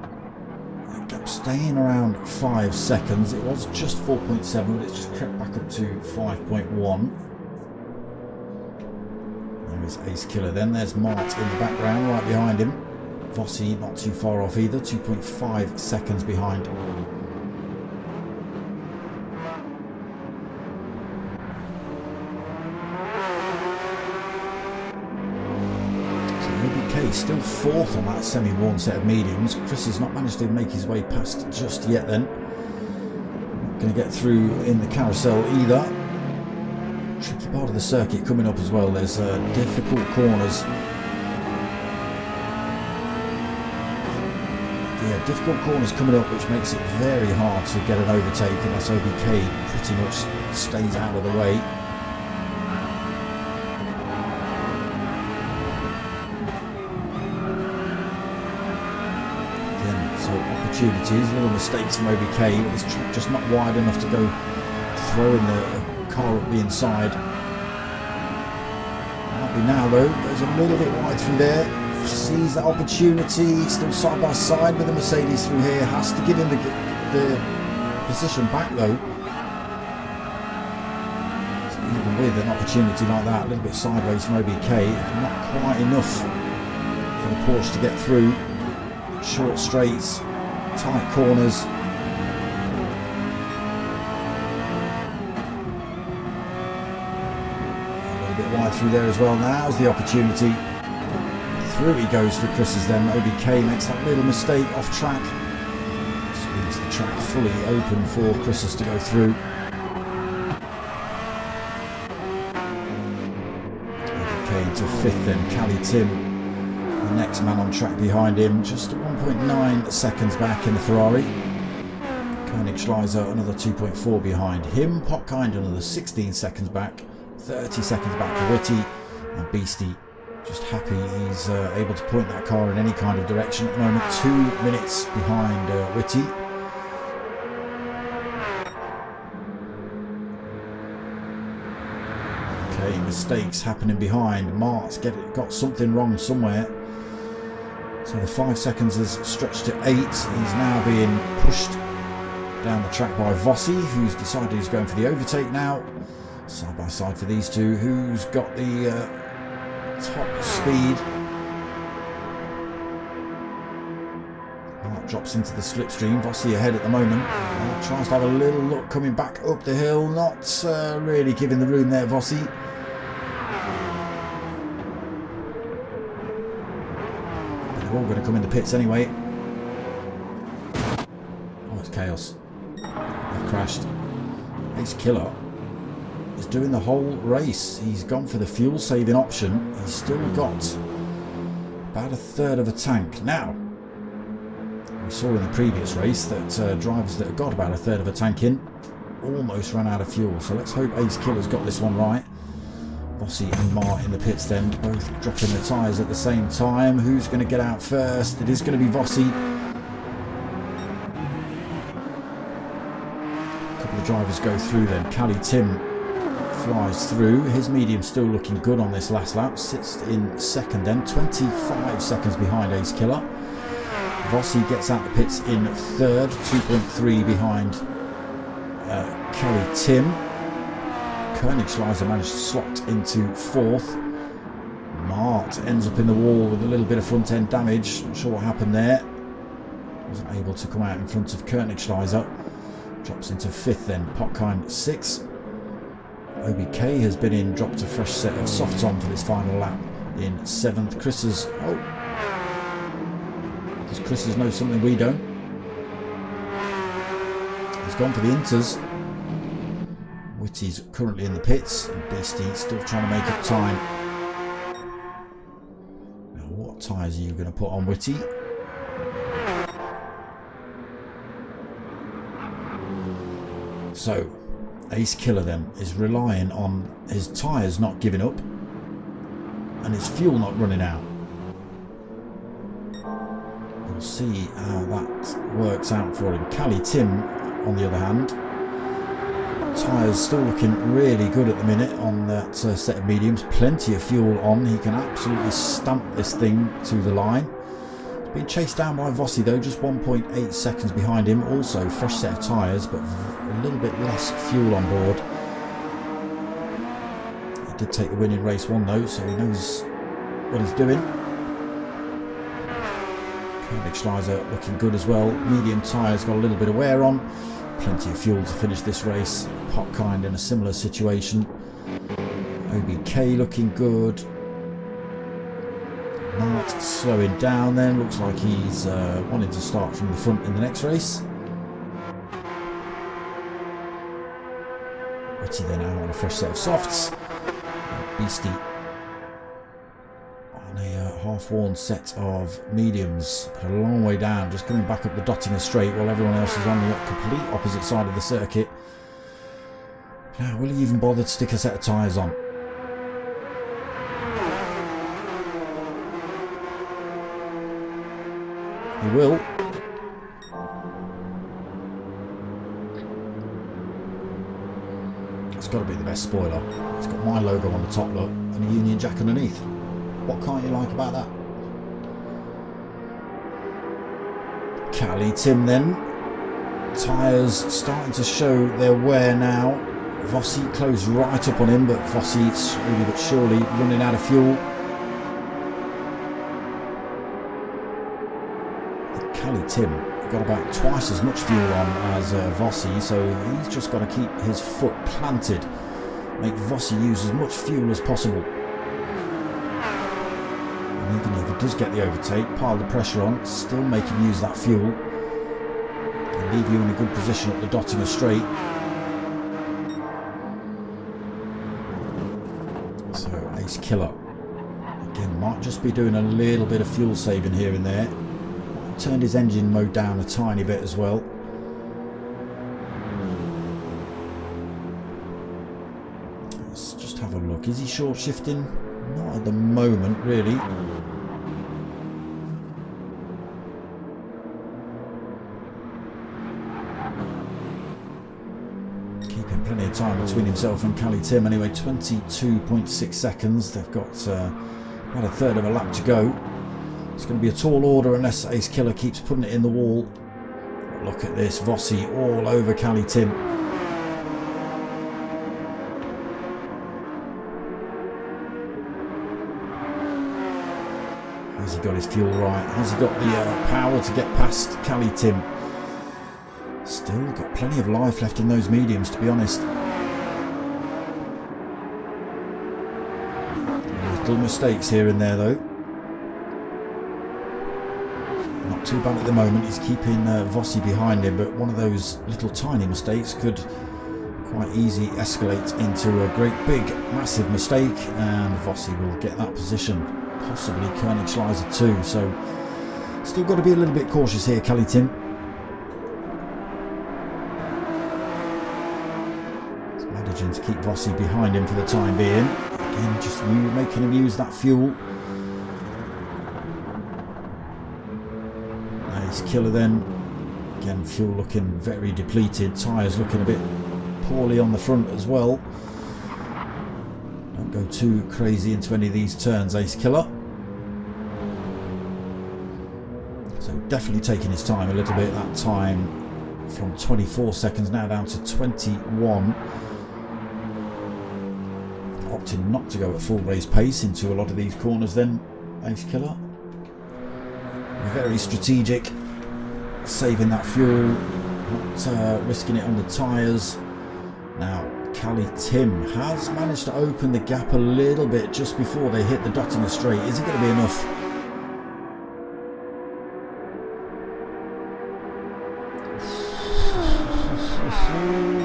That gap staying around 5 seconds. It was just 4.7, but it's just crept back up to 5.1. There is Ace Killer then. There's Mart in the background right behind him. Vossi not too far off either. 2.5 seconds behind. Still fourth on that semi-worn set of mediums. Chris has not managed to make his way past just yet then. Not going to get through in the carousel either. Tricky part of the circuit coming up as well. There's difficult corners. Yeah, difficult corners coming up, which makes it very hard to get an overtake unless OBK pretty much stays out of the way. Opportunities, little mistakes from OBK, but this track just not wide enough to go throwing the car up the inside. Might be now though, goes a little bit wide through there, sees that opportunity, still side by side with the Mercedes through here, has to give him the position back though. So even with an opportunity like that, a little bit sideways from OBK, not quite enough for the Porsche to get through. Short straights, tight corners. A little bit wide through there as well. Now's the opportunity. Through he goes for Chris's then. OBK makes that little mistake off track. Just leaves the track fully open for Chris's to go through. OBK into fifth then. Cali Tim, the next man on track behind him, just 1.9 seconds back in the Ferrari. Nurburgring another 2.4 behind him. Potkind another 16 seconds back, 30 seconds back for Whitty, and Beastie just happy he's able to point that car in any kind of direction at the moment. 2 minutes behind Whitty. Okay, mistakes happening behind. Mart's got something wrong somewhere. So the 5 seconds has stretched to 8. He's now being pushed down the track by Vossi, who's decided he's going for the overtake now. Side by side for these two. Who's got the top speed? Mart drops into the slipstream. Vossi ahead at the moment. Mart tries to have a little look coming back up the hill. Not really giving the room there, Vossi. All going to come in the pits anyway. Oh, it's chaos. They've crashed. Ace Killer is doing the whole race. He's gone for the fuel saving option. He's still got about a third of a tank. Now, we saw in the previous race that drivers that have got about a third of a tank in almost ran out of fuel. So let's hope Ace Killer's got this one right. Vossi and Mart in the pits then, both dropping the tyres at the same time. Who's going to get out first? It is going to be Vossi. A couple of drivers go through then. Cali Tim flies through. His medium still looking good on this last lap. Sits in second then, 25 seconds behind Ace Killer. Vossi gets out the pits in third, 2.3 behind Cali Tim. Nordschliefe managed to slot into fourth. Mart ends up in the wall with a little bit of front end damage. Not sure what happened there. Wasn't able to come out in front of Nordschliefe. Drops into fifth then. Potkind sixth. OBK has been in, dropped a fresh set of softs on for this final lap in seventh. Does Chris's know something we don't? He's gone for the inters. Whitty's currently in the pits, and Beastie still trying to make up time. Now, what tyres are you going to put on Whitty? So, Ace Killer then is relying on his tyres not giving up and his fuel not running out. We'll see how that works out for him. Cali Tim, on the other hand, tyres still looking really good at the minute on that set of mediums. Plenty of fuel on. He can absolutely stamp this thing to the line. He's been chased down by Vossi though, just 1.8 seconds behind him. Also fresh set of tyres, but a little bit less fuel on board. He did take the win in race one though, so he knows what he's doing. Nordschliefe looking good as well. Medium tyres got a little bit of wear on. Plenty of fuel to finish this race. Potkind in a similar situation. OBK looking good. Not slowing down then. Looks like he's wanting to start from the front in the next race. Whitty then out on a fresh set of softs. Beastie on a half-worn set of mediums, but a long way down, just coming back up the Dottinger straight while everyone else is on the complete opposite side of the circuit. Now, will he even bother to stick a set of tyres on? He will. It's got to be the best spoiler. It's got my logo on the top, look, and a Union Jack underneath. What can't you like about that? Cali Tim then. Tyres starting to show their wear now. Vossi closed right up on him, but Vossi slowly but surely running out of fuel. Cali Tim got about twice as much fuel on as Vossi, so he's just got to keep his foot planted. Make Vossi use as much fuel as possible. And even if he does get the overtake, pile the pressure on, still make him use that fuel. And leave you in a good position up the Dottinger straight. So Ace Killer, again, might just be doing a little bit of fuel saving here and there. Turned his engine mode down a tiny bit as well. Let's just have a look. Is he short shifting? Not at the moment, really. Keeping plenty of time between himself and Cali Tim. Anyway, 22.6 seconds. They've got about a third of a lap to go. It's going to be a tall order unless Ace Killer keeps putting it in the wall. Look at this, Vossi all over Cali Tim. Has he got his fuel right? Has he got the power to get past Cali Tim? Still got plenty of life left in those mediums, to be honest. Little mistakes here and there though. Not too bad at the moment. He's keeping Vossi behind him, but one of those little tiny mistakes could quite easily escalate into a great big massive mistake, and Vossi will get that position, possibly Nordschliefe too. So still got to be a little bit cautious here, Cali Tim. He's managing to keep Vossi behind him for the time being. Again, just making him use that fuel. Killer then, again fuel looking very depleted, tyres looking a bit poorly on the front as well. Don't go too crazy into any of these turns, Ace Killer. So definitely taking his time a little bit. That time from 24 seconds now down to 21. opting not to go at full race pace into a lot of these corners then, Ace Killer. Very strategic, saving that fuel, not risking it on the tyres. Now, Cali Tim has managed to open the gap a little bit just before they hit the dot in the straight. Is it going to be enough?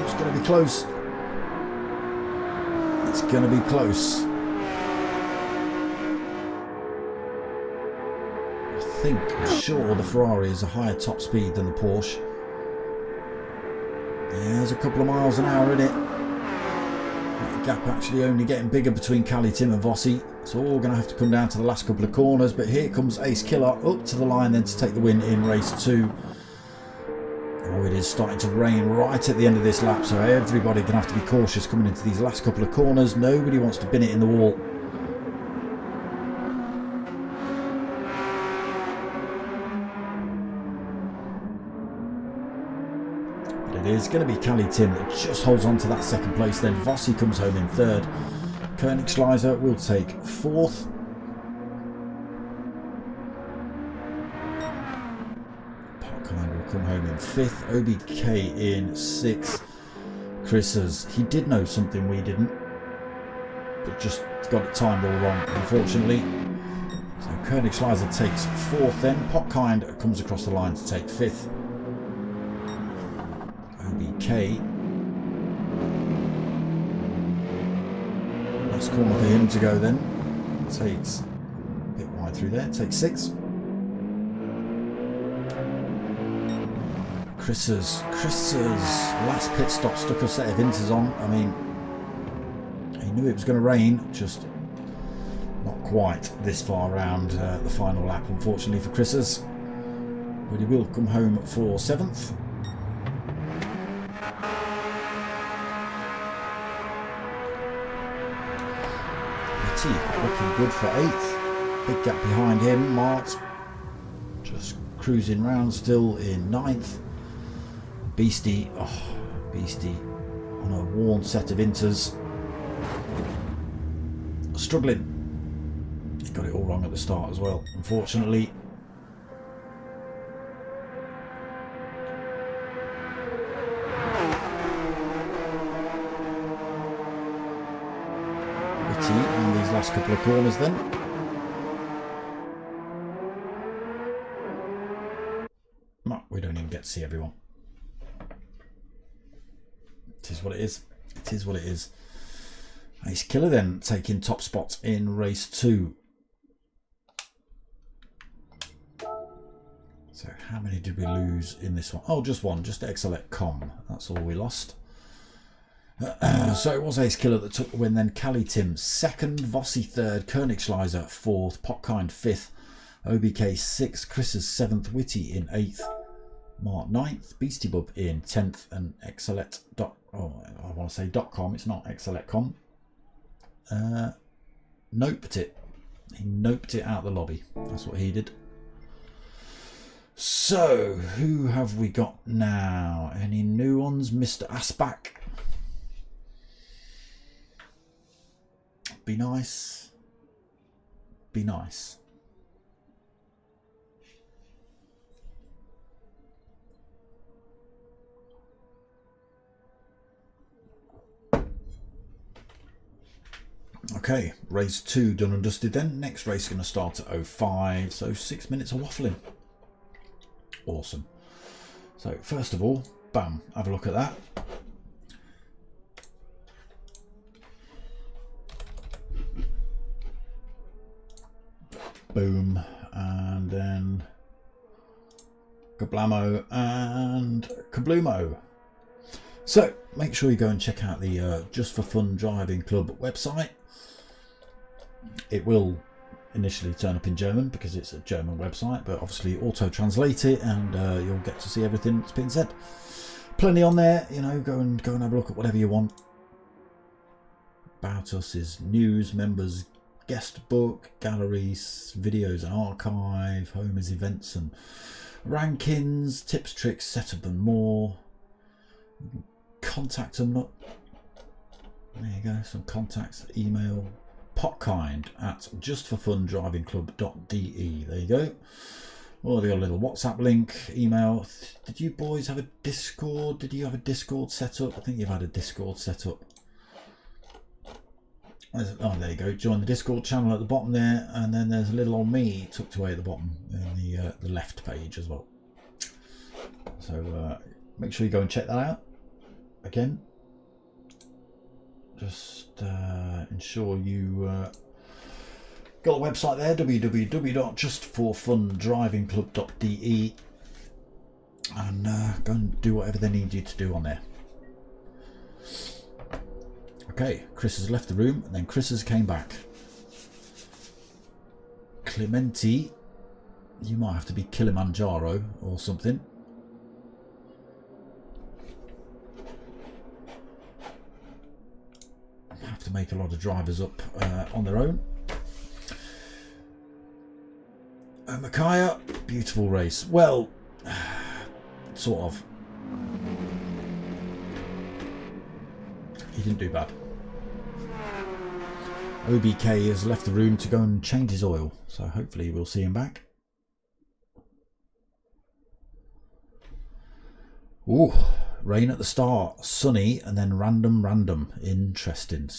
It's going to be close. It's going to be close. I'm sure the Ferrari is a higher top speed than the Porsche. Yeah, there's a couple of miles an hour in it. That gap actually only getting bigger between Cali Tim and Vossi. It's all going to have to come down to the last couple of corners. But here comes Ace Killer up to the line then to take the win in race 2. Oh, it is starting to rain right at the end of this lap, so everybody going to have to be cautious coming into these last couple of corners. Nobody wants to bin it in the wall. It is going to be Cali Tim that just holds on to that second place. Then Vossi comes home in 3rd. Koenigsschleiser will take 4th. Parkheim will come home in 5th. OBK in 6th. Chris's, he did know something we didn't, but just got it timed all wrong, unfortunately. So Koenigsschleiser takes 4th then. Potkind comes across the line to take 5th. OBK. Last corner for him to go then. Takes a bit wide through there. Takes 6th. Chris's last pit stop stuck a set of inters on. I mean, he knew it was going to rain, just not quite this far around the final lap, unfortunately for Chris's. But he will come home for 7th. Looking good for 8th. Big gap behind him. Mart just cruising round still in 9th. Beastie on a worn set of inters. Struggling. He got it all wrong at the start as well, unfortunately. And these last couple of corners then. No, we don't even get to see everyone. It is what it is. It is what it is. Ace Killer then taking top spot in race 2. So how many did we lose in this one? Oh, just one. Just XLEC.com. That's all we lost. So it was Ace Killer that took the win then. Cali Tim 2nd, Vossi 3rd, Koenigsschleiser 4th, Potkind 5th, OBK 6th, Chris's 7th, Whitty in 8th, Mart 9th, Beastie Bub in 10th, and .com, it's not XLEC.com. Noped it. He noped it out the lobby. That's what he did. So, who have we got now? Any new ones? Mr. Asbach. Be nice. Be nice. Okay, race 2 done and dusted then. Next race is going to start at 05, so 6 minutes of waffling. Awesome. So first of all, bam, have a look at that. Boom, and then kablamo and kablumo. So make sure you go and check out the Just4Fun Driving Club website. It will initially turn up in German because it's a German website, but obviously auto translate it and you'll get to see everything that's been said. Plenty on there, you know. Go and have a look at whatever you want. About us is news, members, guest book, galleries, videos and archive, home is events and rankings, tips, tricks, setup and more. Contact them. There you go, some contacts, email, potkind at just4fundrivingclub.de. There you go. Oh, they got a little WhatsApp link, email. Did you boys have a Discord? Did you have a Discord set up? I think you've had a Discord set up. Oh, there you go. Join the Discord channel at the bottom there, and then there's a little old me tucked away at the bottom in the left page as well. So make sure you go and check that out. Again, just ensure you got a website there, www.just4fundrivingclub.de, and go and do whatever they need you to do on there. Okay, Chris has left the room, and then Chris has came back. Clementi, you might have to be Kilimanjaro or something. Have to make a lot of drivers up on their own. Micaiah, beautiful race. Well, sort of. He didn't do bad. OBK has left the room to go and change his oil, so hopefully we'll see him back. Ooh, rain at the start, sunny, and then random. Interesting.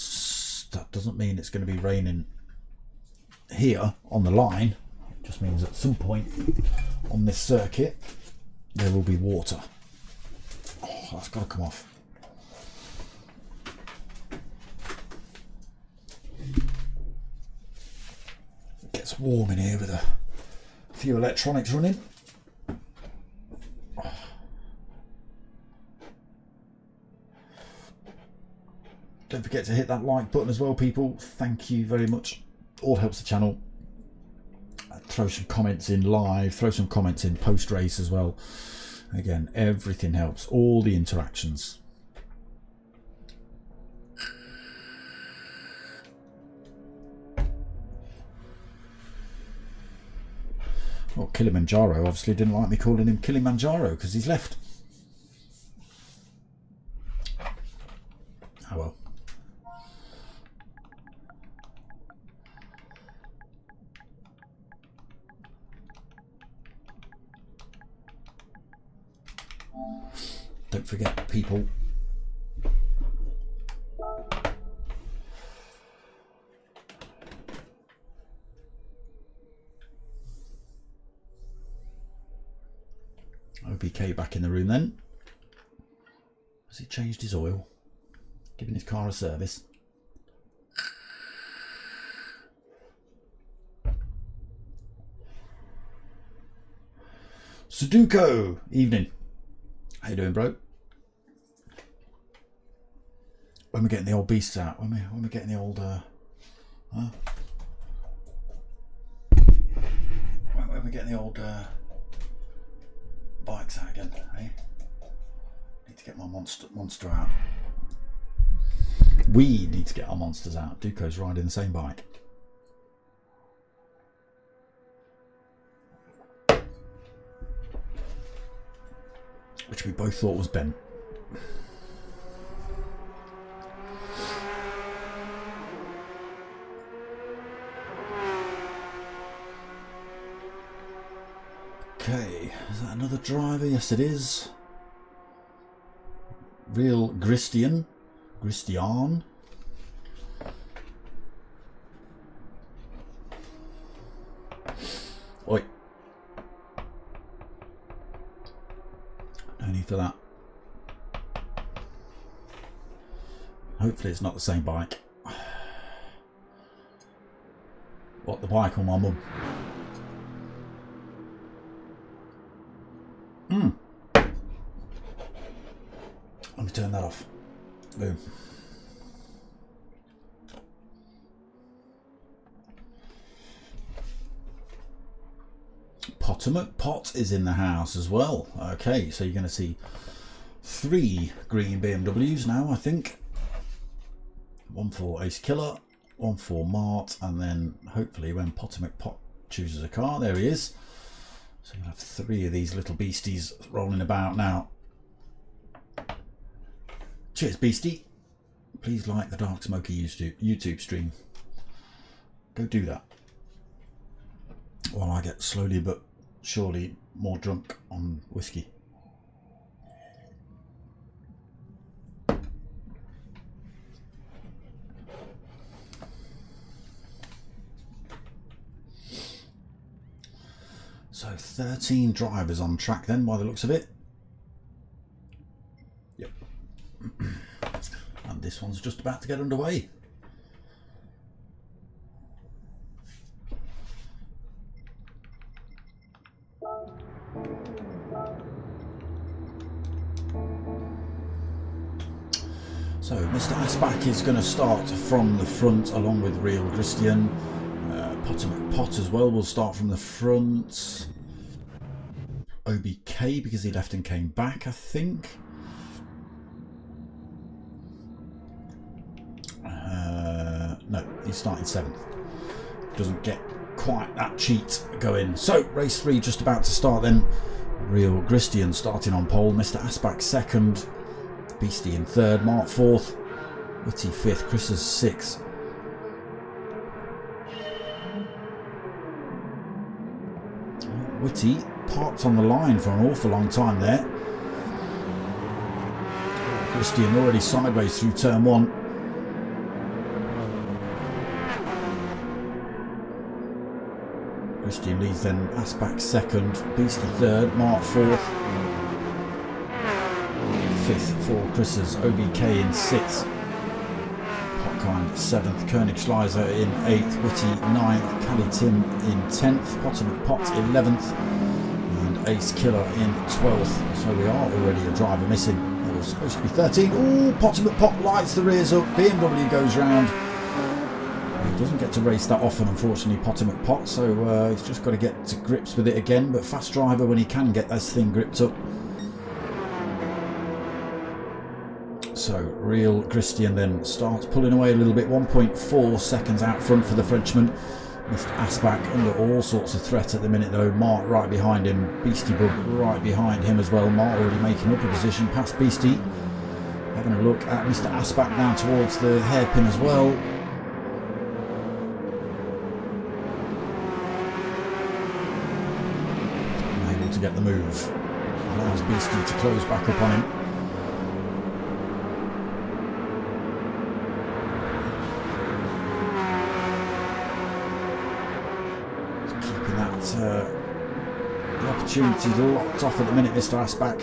That doesn't mean it's going to be raining here on the line. It just means at some point on this circuit there will be water. Oh, that's got to come off. It gets warm in here with a few electronics running. Don't forget to hit that like button as well, people. Thank you very much. All helps the channel. Throw some comments in live, throw some comments in post race as well. Again, everything helps. All the interactions. Well, Kilimanjaro obviously didn't like me calling him Kilimanjaro because he's left. Oh well. Don't forget, people, OBK back in the room then. Has he changed his oil? Giving his car a service. Sudoku, evening. How you doing, bro? When we're getting the old beasts out, when we're getting the old when we're getting the old bikes out again, eh? Need to get my monster out. We need to get our monsters out. Duco's riding the same bike. Which we both thought was Ben. Okay, is that another driver? Yes, it is. Real Christian. Oi. No need for that. Hopefully it's not the same bike. What, the bike or my mum? Let me turn that off. Boom. Potomac Pot is in the house as well. Okay, so you're going to see 3 green BMWs now, I think. One for Ace Killer, one for Mart, and then hopefully when Potomac Pot chooses a car, there he is. So you'll have 3 of these little beasties rolling about now. Cheers, beastie. please like the Dark Smoky YouTube stream. Go do that. While I get slowly but surely more drunk on whiskey. So 13 drivers on track then, by the looks of it. Yep. And this one's just about to get underway. So Mr. Asbach is going to start from the front along with Real Christian. Pot as well will start from the front. OBK, because he left and came back, I think. No, he's starting 7th. Doesn't get quite that cheat going. So race 3 just about to start then. Real Christian starting on pole. Mr. Asbach 2nd. Beastie in 3rd. Mark 4th. Witty 5th. Chris is 6th. Witty parked on the line for an awful long time there. Christian already sideways through turn 1. Christian leads then. Asbach 2nd, Beastie 3rd, Mark 4th, 5th for Chris's, OBK in 6th, Potkind 7th, Koenig Schleiser in 8th, Witty 9th, Cali Tim in 10th, Potter McPot 11th, and Ace Killer in 12th. So we are already a driver missing. There was supposed to be 13. Oh, Potter McPot lights the rears up. BMW goes round. He doesn't get to race that often, unfortunately, Potter McPot, so he's just got to get to grips with it again. But fast driver when he can get this thing gripped up. So Real Christian then starts pulling away a little bit, 1.4 seconds out front for the Frenchman. Mr. Asbach under all sorts of threat at the minute though. Mark right behind him, Beastie Bug right behind him as well. Mark already making up a position past Beastie. Having a look at Mr. Asbach down towards the hairpin as well. Unable to get the move. Allows Beastie to close back up on him. The opportunity's locked off at the minute, Mr. Asbach.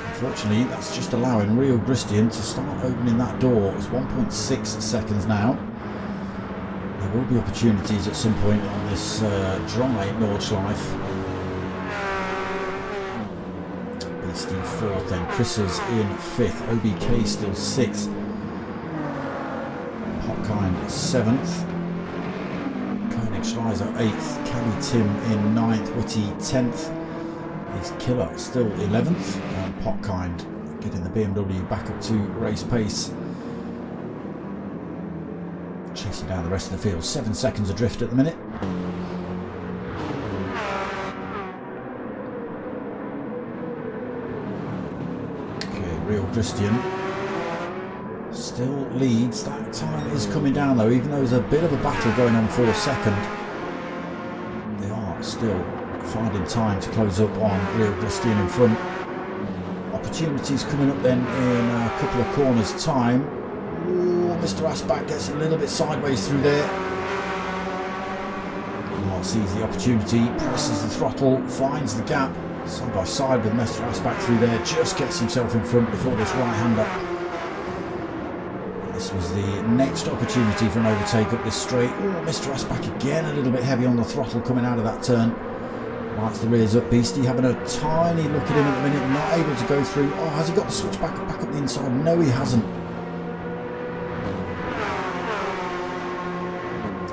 Unfortunately, that's just allowing Real Christian to start opening that door. It's 1.6 seconds now. There will be opportunities at some point on this dry Nordschleife. Beastie 4th, then Chris's in 5th, OBK still 6th. Potkind 7th, Koenig Schleiser 8th, Cali Tim in 9th, Witty 10th, Ace Killer still 11th, and Potkind getting the BMW back up to race pace. Chasing down the rest of the field, 7 seconds adrift at the minute. Okay, Real Christian still leads. That time is coming down though, even though there's a bit of a battle going on for a second. They are still finding time to close up on Real Christian in front. Opportunities coming up then in a couple of corners time. Ooh, Mr. Asbach gets a little bit sideways through there. Mark sees the opportunity, presses the throttle, finds the gap, side by side with Mr. Asbach through there, just gets himself in front before this right-hander. This was the next opportunity for an overtake up this straight. Oh, Mr. Asbach again a little bit heavy on the throttle coming out of that turn. Lights the rears up. Beastie having a tiny look at him at the minute, not able to go through. Oh, has he got the switch back up the inside? No, he hasn't.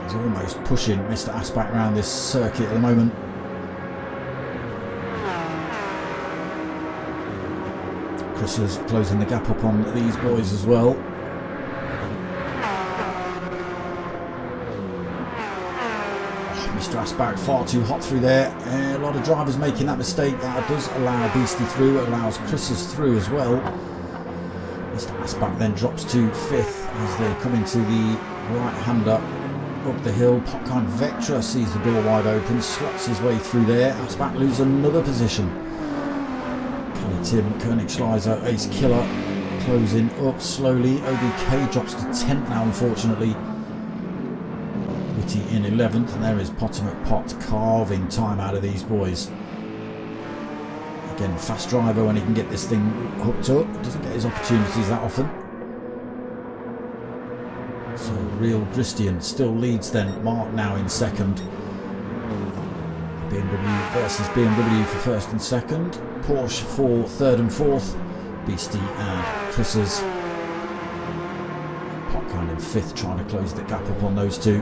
He's almost pushing Mr. Asbach around this circuit at the moment. Chris is closing the gap up on these boys as well. Mr. Asbach far too hot through there. A lot of drivers making that mistake. That does allow Beastie through. It allows Chris's through as well. Mr. Asbach then drops to 5th as they come into the right-hander up the hill. Popkind Vectra sees the door wide open, slots his way through there. Asbach loses another position. Kelly Tim, Koenigschleiser, Ace Killer closing up slowly. OBK drops to 10th now, unfortunately. Whitty in 11th, and there is Potomac Pot carving time out of these boys. Again, fast driver when he can get this thing hooked up. Doesn't get his opportunities that often. So Real Christian still leads then. Mark now in 2nd. BMW versus BMW for 1st and 2nd. Porsche for 3rd and 4th. Beastie and Chris's. Popkind in 5th, trying to close the gap up on those two.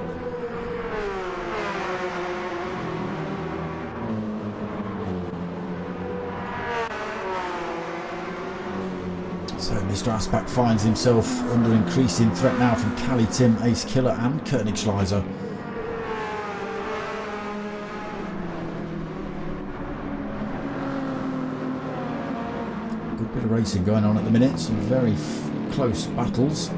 So Mr. Asbach finds himself under increasing threat now from Cali Tim, Ace Killer and Koenigschleiser. Good bit of racing going on at the minute, some very close battles.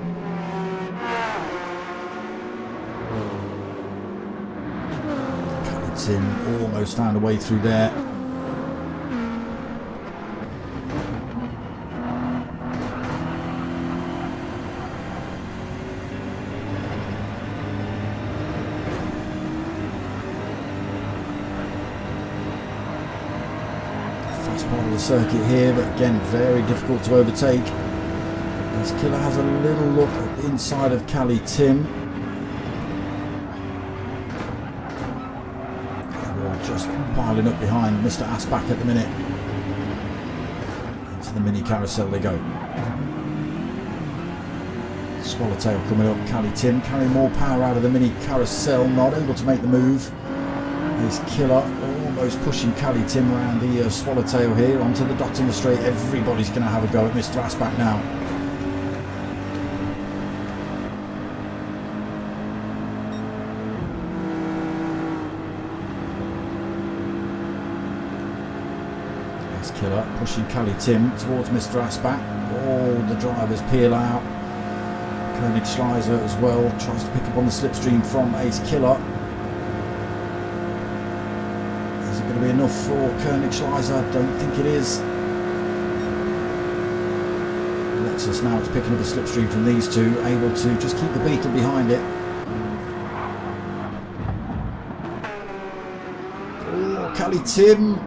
Cali Tim almost found a way through there. Part of the circuit here, but again very difficult to overtake. As Killer has a little look inside of Cali Tim. They're all just piling up behind Mr. Asbach at the minute. Into the mini carousel they go. Swallowtail coming up. Cali Tim carrying more power out of the mini carousel, not able to make the move. There's Killer almost pushing Cali Tim around the Swallowtail here onto the Dottinger Straight. Everybody's going to have a go at Mr. Asbach now. There's Killer pushing Cali Tim towards Mr. Asbach. All the drivers peel out. Koenigschleiser as well tries to pick up on the slipstream from Ace Killer. Going to be enough for Koenigschleiser? I don't think it is. Lexus now it's picking up a slipstream from these two, able to just keep the Beetle behind it. Oh, Cali Tim.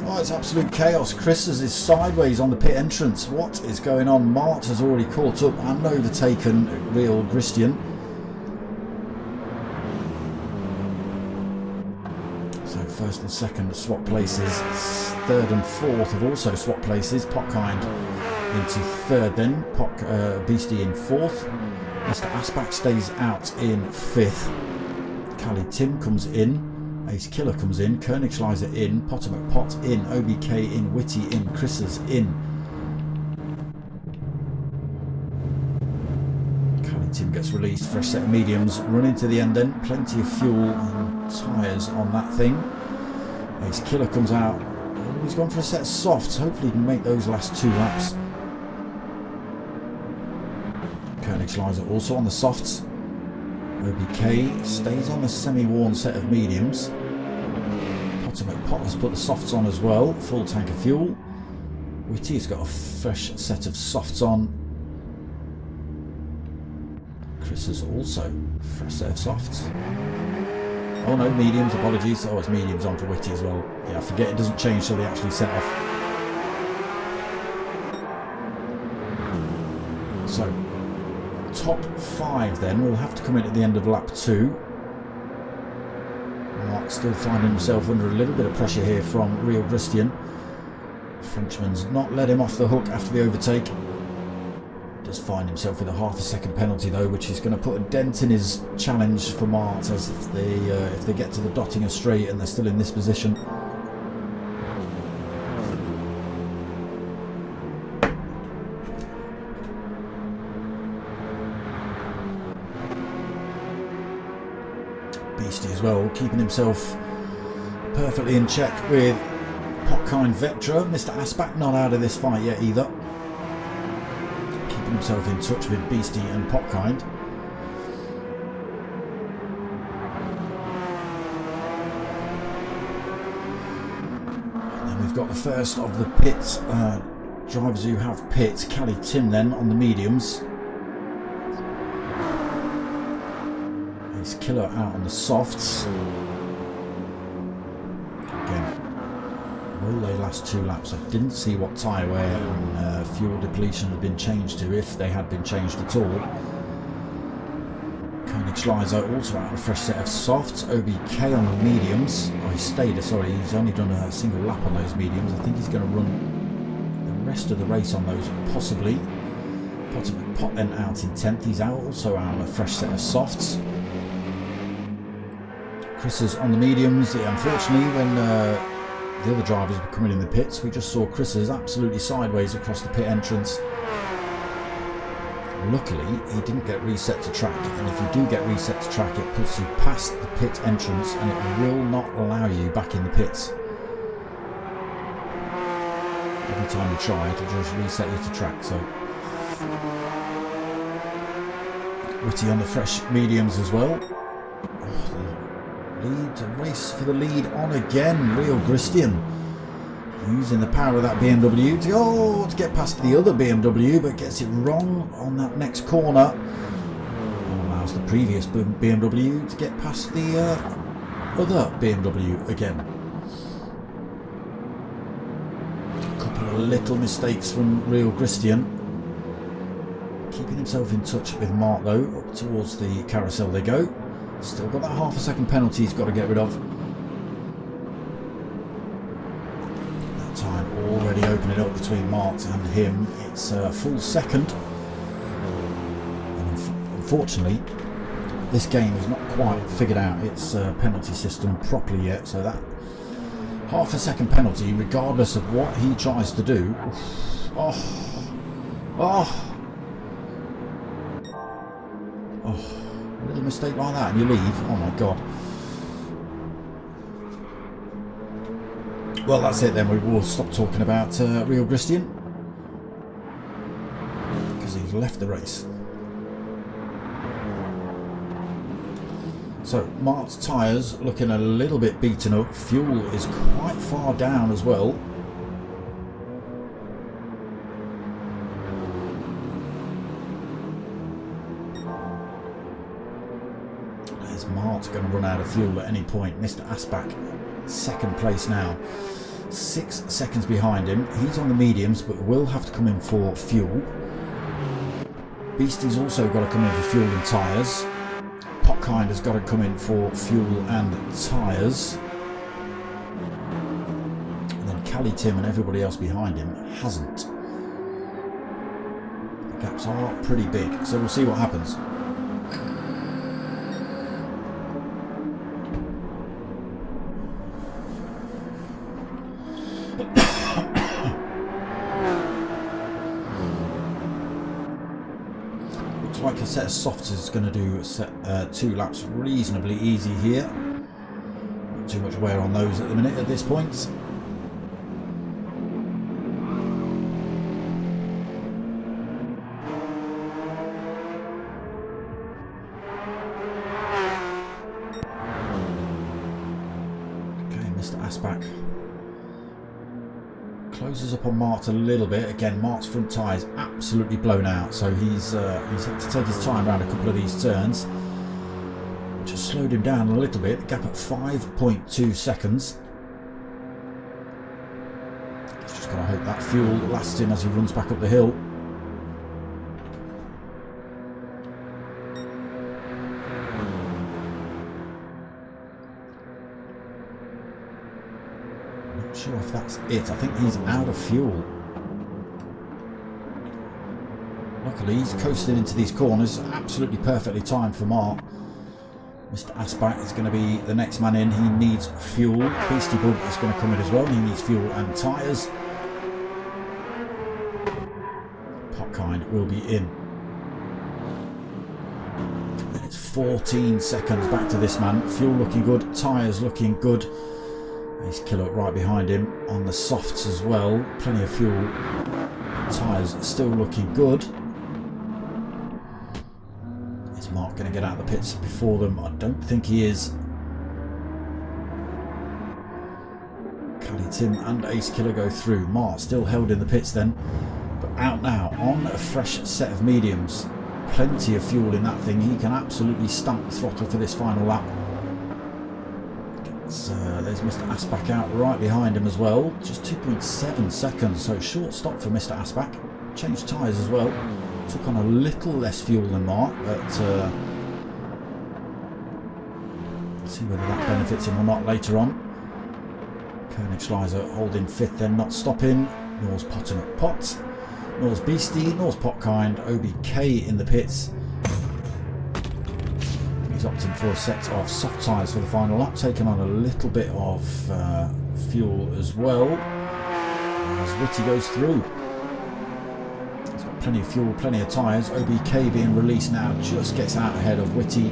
Oh, it's absolute chaos. Chris is sideways on the pit entrance. What is going on? Mart has already caught up and overtaken Real Christian. So 1st and 2nd swap places, 3rd and 4th have also swapped places. Popkind into 3rd then, Beastie in 4th. Mr. Asbach stays out in 5th. Cali Tim comes in, Ace Killer comes in, Koenigschleiser in, Potomac Pot in, OBK in, Whitty in, Chris's in. Cali Tim gets released, fresh set of mediums, run into the end then, plenty of fuel and tyres on that thing. Ace Killer comes out. Oh, he's gone for a set of softs. Hopefully he can make those last 2 laps. Koenigschleiser also on the softs. OBK stays on the semi-worn set of mediums. Potomac Pot has put the softs on as well. Full tank of fuel. Whitty has got a fresh set of softs on. Chris has also fresh set of softs. Oh no, mediums, apologies. Oh, it's mediums on for Whitty as well. Yeah, I forget it doesn't change till they actually set off. So, top 5 then will have to come in at the end of lap 2. Mark still finding himself under a little bit of pressure here from Real Christian. Frenchman's not let him off the hook after the overtake. Does find himself with a half a second penalty though, which is going to put a dent in his challenge for Mart, as if they get to the Dottinger Straight and they're still in this position. Beastie has as well, keeping himself perfectly in check with Potkind Vectra. Mr. Aspak not out of this fight yet either. Keeping himself in touch with Beastie and Potkind. And then we've got the first of the pits, drivers who have pits. Cali Tim then on the mediums. Ace Killer out on the softs. Will they last 2 laps? I didn't see what tyre wear and fuel depletion had been changed to, if they had been changed at all. Koenig Schleiser also out on a fresh set of softs. OBK on the mediums. Oh, he stayed, sorry, he's only done a single lap on those mediums. I think he's going to run the rest of the race on those, possibly. Pot then out in 10th. He's also out on a fresh set of softs. Chris is on the mediums. Unfortunately, when the other drivers were coming in the pits, we just saw Chris's absolutely sideways across the pit entrance. Luckily, he didn't get reset to track, and if you do get reset to track, it puts you past the pit entrance and it will not allow you back in the pits. Every time you try, it'll just reset you to track. So Whitty on the fresh mediums as well. The race for the lead on again. Real Christian using the power of that BMW to get past the other BMW, but gets it wrong on that next corner and allows the previous BMW to get past the other BMW again. A couple of little mistakes from Real Christian, keeping himself in touch with Mark though. Up towards the carousel they go. Still got that half a second penalty he's got to get rid of. That time already opening up between Mart and him. It's a full second. And unfortunately, this game is not quite figured out its penalty system properly yet. So that half a second penalty, regardless of what he tries to do. A little mistake like that and you leave. Oh my god. Well, that's it then. We will stop talking about Real Christian because he's left the race. So Mart's tyres looking a little bit beaten up. Fuel is quite far down as well. Mart's going to run out of fuel at any point. Mr. Aspak, second place now. 6 seconds behind him. He's on the mediums, but will have to come in for fuel. Beastie's also got to come in for fuel and tyres. Potkind has got to come in for fuel and tyres. And then Cali Tim and everybody else behind him hasn't. The gaps are pretty big, so we'll see what happens. Like a set of softs is going to do 2 laps reasonably easy here. Not too much wear on those at the minute at this point. Okay, Mr. Aspak closes up on Mart a little bit. Again, Mart's front tyre is absolutely blown out, so he's had to take his time around a couple of these turns, which has slowed him down a little bit. The gap at 5.2 seconds. He's just got to hope that fuel lasts him as he runs back up the hill. Sure if that's it. I think he's out of fuel. Luckily he's coasting into these corners, absolutely perfectly timed for Mark. Mr. Aspak is going to be the next man in. He needs fuel. Beastie Bug is going to come in as well. He needs fuel and tyres. Potkind will be in. And it's 14 seconds back to this man. Fuel looking good, tyres looking good. Ace Killer right behind him on the softs as well. Plenty of fuel. Tyres still looking good. Is Mark going to get out of the pits before them? I don't think he is. Caddy Tim and Ace Killer go through. Mark still held in the pits then, but out now on a fresh set of mediums. Plenty of fuel in that thing. He can absolutely stamp the throttle for this final lap. There's Mr. Asbach out right behind him as well. Just 2.7 seconds, so short stop for Mr. Asbach. Changed tyres as well. Took on a little less fuel than Mark, but let's see whether that benefits him or not later on. Koenigschleiser holding 5th then, not stopping. Nor's Potten at Pot. Nor's Beastie, Nor's Potkind, OBK in the pits. He's opting for a set of soft tyres for the final lap, taking on a little bit of fuel as well as Whitty goes through. He's got plenty of fuel, plenty of tyres. OBK being released now, just gets out ahead of Whitty.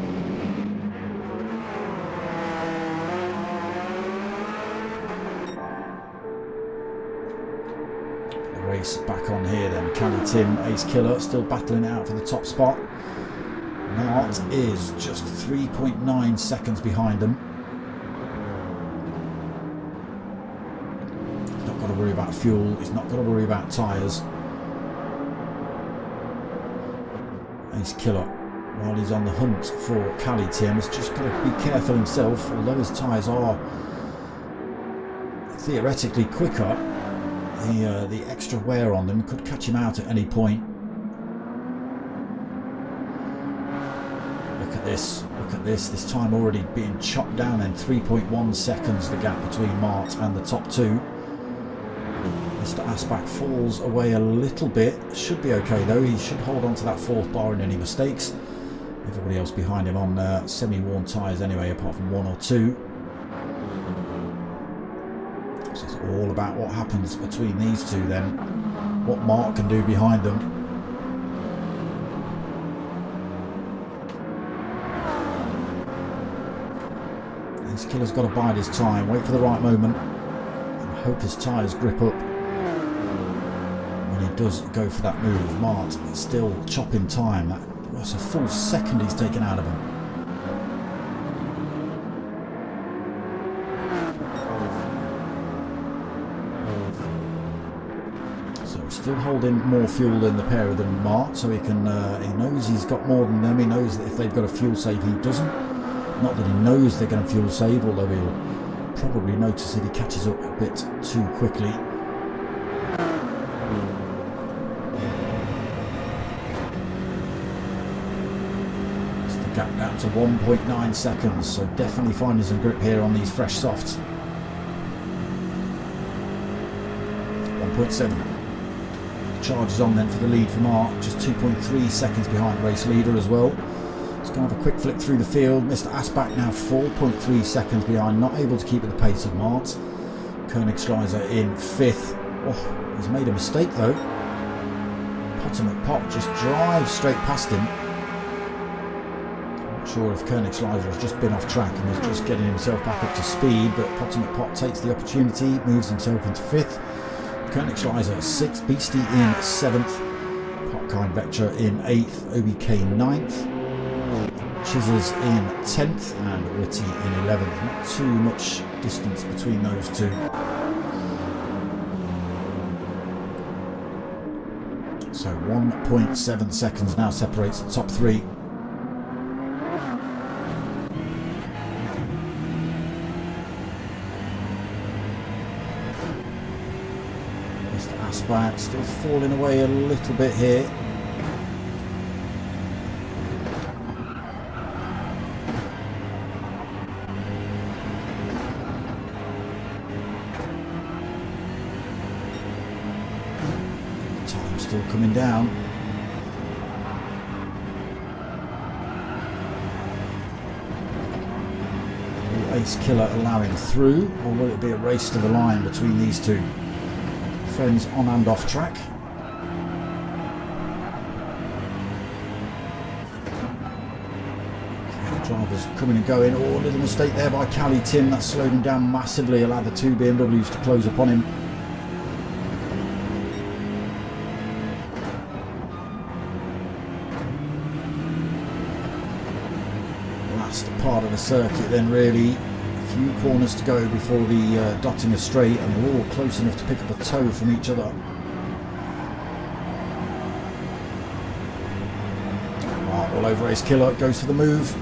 The race back on here then. Caddy Tim, Ace Killer still battling it out for the top spot. Mart is just 3.9 seconds behind them. He's not got to worry about fuel, he's not got to worry about tyres. Ace Killer, while he's on the hunt for Caddy Tim, has just got to be careful himself. Although his tyres are theoretically quicker, the extra wear on them could catch him out at any point. Look at this time already being chopped down in 3.1 seconds, the gap between Mart and the top two. Mr. Asbach falls away a little bit, should be okay though, he should hold on to that 4th barring any mistakes. Everybody else behind him on semi-worn tyres anyway, apart from 1 or 2. So it's all about what happens between these two then, what Mark can do behind them. Killer's got to bide his time, wait for the right moment and hope his tyres grip up when he does go for that move. Mart still chopping time. That's a full second he's taken out of him. So still holding more fuel in the pair of them, Mart, so he can he knows he's got more than them. He knows that if they've got a fuel save he doesn't. Not that he knows they're going to fuel save, although he'll probably notice if he catches up a bit too quickly. It's the gap down to 1.9 seconds, so definitely finding some grip here on these fresh softs. 1.7. Charges on then for the lead for Mark, just 2.3 seconds behind race leader as well. He's going to have a quick flick through the field. Mr. Asbach now 4.3 seconds behind, not able to keep at the pace of Mart. Koenigschleiser in 5th. Oh, he's made a mistake though. Potten at Pot just drives straight past him. I'm not sure if Koenigschleiser has just been off track and is just getting himself back up to speed, but Potten at Pot takes the opportunity, moves himself into 5th. Koenigschleiser 6th, Beastie in 7th, Potkind Vector in 8th, OBK 9th. Chisels in 10th and Whitty in 11th. Not too much distance between those two. So 1.7 seconds now separates the top 3. Mr. Asbach still falling away a little bit here. Still coming down. Will Ace Killer allow him through, or will it be a race to the line between these two? Friends on and off track. others coming and going. Oh, a little mistake there by Cali Tim. That slowed him down massively, allowed the two BMWs to close upon him. Last part of the circuit then, really. A few corners to go before the Dottinger straight, and they're all close enough to pick up a toe from each other. All over Ace Killer, goes for the move.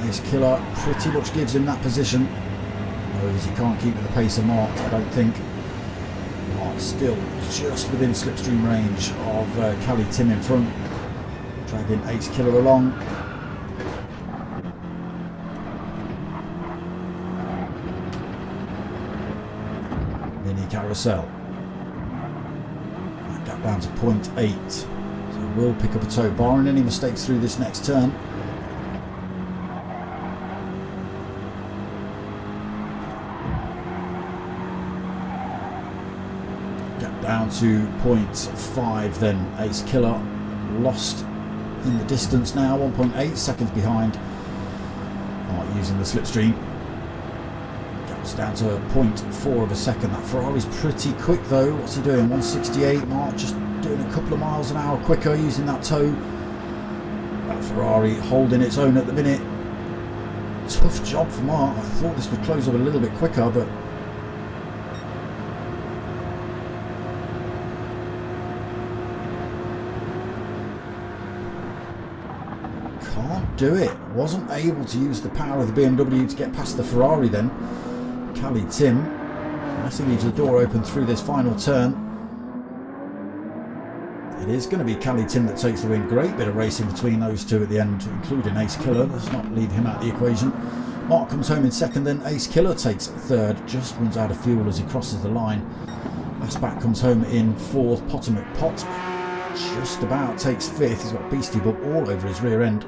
Ace Killer pretty much gives him that position. Knows he can't keep at the pace of Mark, I don't think. Mark still just within slipstream range of Cali Tim in front. Dragging Ace Killer along. Mini carousel. That gap down to 0.8. Will pick up a toe, barring any mistakes through this next turn. Get down to 0.5 then. Ace Killer lost in the distance now, 1.8 seconds behind. Not using the slipstream. Gets down to 0.4 of a second. That Ferrari's pretty quick though. What's he doing? 168. Mark just doing a couple of miles an hour quicker using that toe. That Ferrari holding its own at the minute. Tough job for Mark. I thought this would close up a little bit quicker, but can't do it. Wasn't able to use the power of the BMW to get past the Ferrari then. Cali Tim nicely leaves the door open through this final turn. It is going to be Cali Tim that takes the win. Great bit of racing between those two at the end, including Ace Killer. Let's not leave him out of the equation. Mark comes home in second, then Ace Killer takes third. Just runs out of fuel as he crosses the line. Lastback comes home in fourth. Potomac Pot just about takes fifth. He's got Beastie Bub all over his rear end.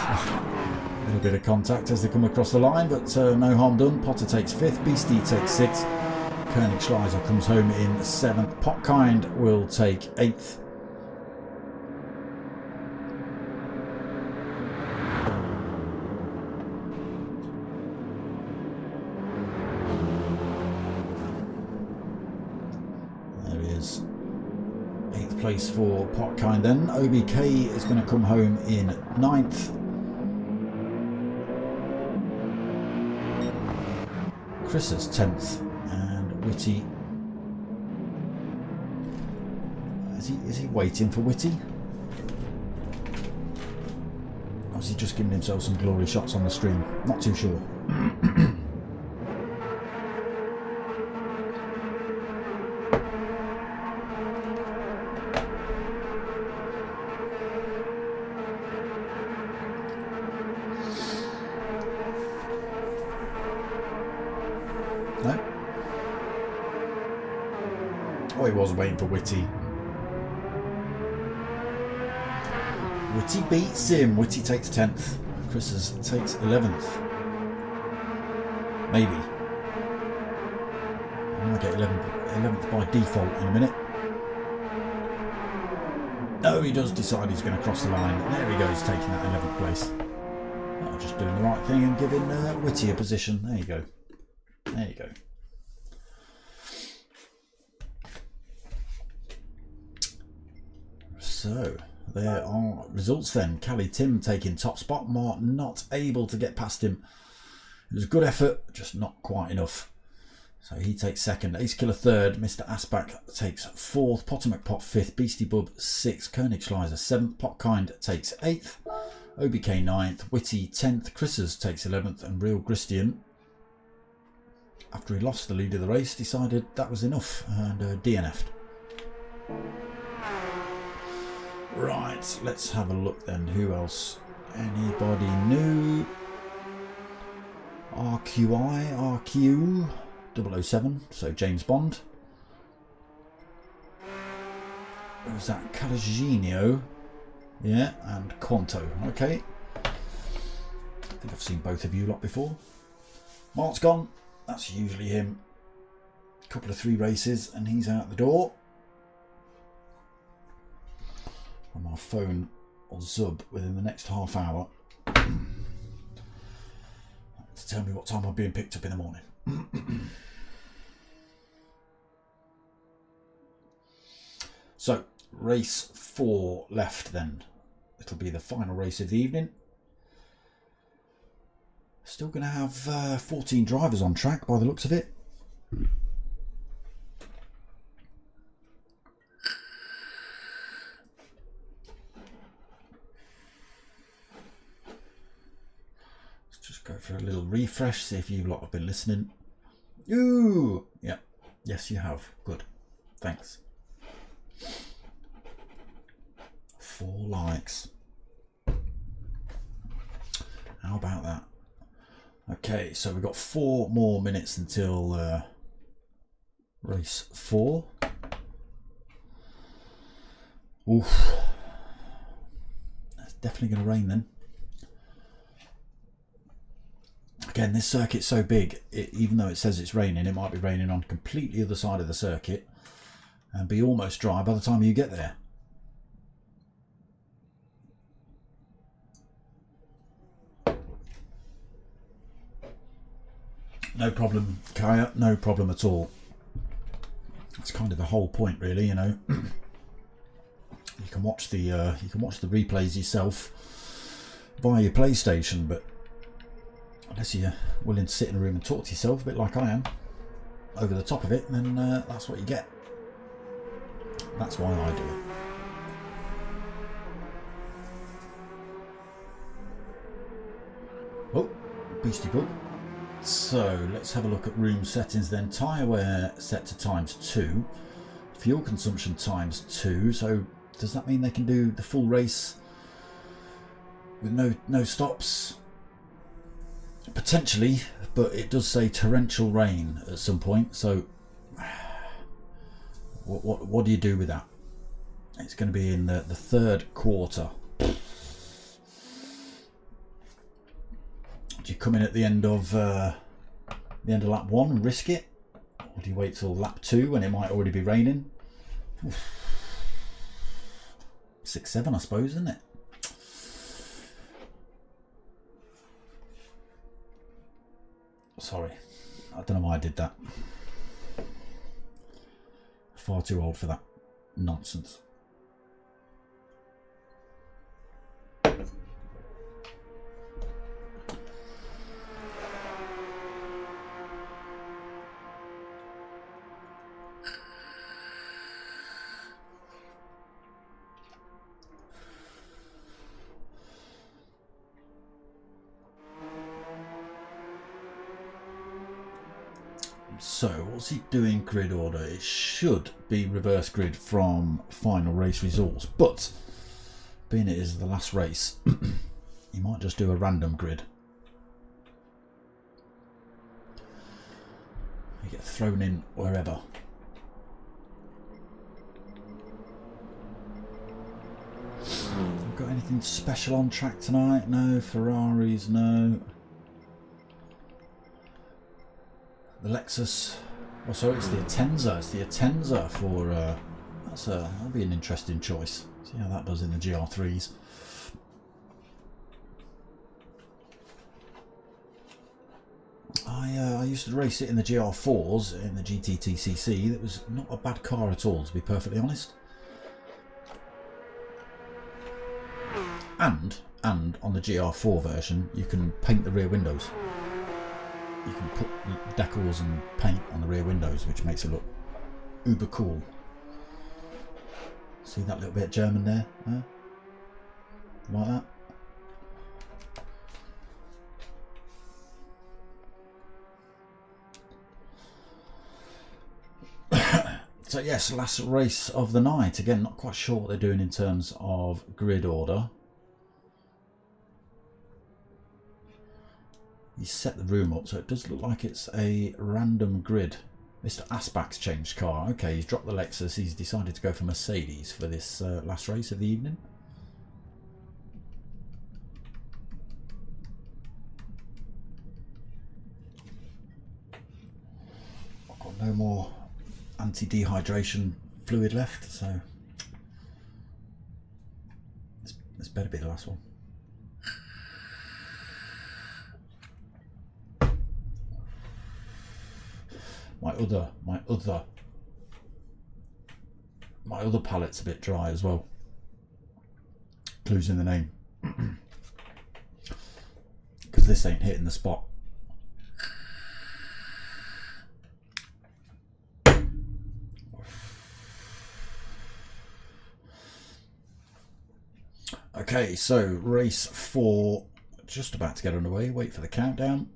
A little bit of contact as they come across the line, but no harm done. Potter takes fifth. Beastie takes sixth. Koenigsschleiser comes home in 7th. Potkind will take 8th. There he is. 8th place for Potkind then. OBK is going to come home in 9th. Chris is 10th. Whitty, is he waiting for Whitty? Or is he just giving himself some glory shots on the stream? Not too sure. No? Oh, he was waiting for Whitty. Whitty beats him. Whitty takes 10th. Chris takes 11th. Maybe. I might get 11th by default in a minute. No, he does decide he's going to cross the line. There he goes, taking that 11th place. Oh, just doing the right thing and giving Whitty a position. There you go. There you go. So, there are results then. Cali Tim taking top spot. Mark not able to get past him. It was a good effort, just not quite enough. So he takes second. Ace Killer third. Mr. Asbach takes fourth. Potomac Pot fifth. Beastie Bub sixth. Koenigsschleiser seventh. Potkind takes eighth. OBK ninth. Whitty 10th. Chris's takes 11th. And Real Christian, after he lost the lead of the race, decided that was enough and DNF'd. Right, let's have a look then. Who else? Anybody new? RQ 007, so James Bond. Was that Calagino? Yeah, and Quanto. Okay. I think I've seen both of you lot before. Mark's gone. That's usually him. A couple of 3 races and he's out the door. on my phone or Zub within the next half hour to tell me what time I'm being picked up in the morning. So, race 4 left then. It'll be the final race of the evening. Still going to have 14 drivers on track by the looks of it. Let's just go for a little refresh, see if you lot have been listening. Ooh, yeah, yes you have. Good, thanks. 4 likes. How about that? Okay, so we've got 4 more minutes until race 4. Oof. It's definitely going to rain then. Again, this circuit's so big, even though it says it's raining, it might be raining on completely other side of the circuit and be almost dry by the time you get there. No problem, Kaya, no problem at all. That's kind of the whole point, really, you know. You can watch the replays yourself via your PlayStation, but unless you're willing to sit in a room and talk to yourself, a bit like I am, over the top of it, then that's what you get. That's why I do it. Oh, beastie bug. So let's have a look at room settings then. Tyre wear set to ×2, fuel consumption ×2. So does that mean they can do the full race with no stops? Potentially, but it does say torrential rain at some point. So what do you do with that? It's going to be in the third quarter. Do you come in at the end of lap 1 and risk it, or do you wait till lap 2 when it might already be raining? 6-7, I suppose, isn't it? Sorry, I don't know why I did that. Far too old for that nonsense. So what's he doing grid order? It should be reverse grid from final race results, but being it is the last race, he might just do a random grid. You get thrown in wherever. Got anything special on track tonight? No. Ferraris, no. The Lexus, oh sorry, it's the Atenza. It's the Atenza for that'll be an interesting choice. See how that does in the GR3s. I used to race it in the GR4s in the GTTCC. That was not a bad car at all, to be perfectly honest. And on the GR4 version, you can paint the rear windows. You can put decals and paint on the rear windows, which makes it look uber cool. See that little bit of German there? Huh? Like that? So yes, last race of the night. Again, not quite sure what they're doing in terms of grid order. He's set the room up, so it does look like it's a random grid. Mr. Asbach's changed car. Okay, he's dropped the Lexus. He's decided to go for Mercedes for this last race of the evening. I've got no more anti-dehydration fluid left, so This better be the last one. My other palette's a bit dry as well. Clues in the name. Because this ain't hitting the spot. Okay, so race 4 just about to get underway. Wait for the countdown.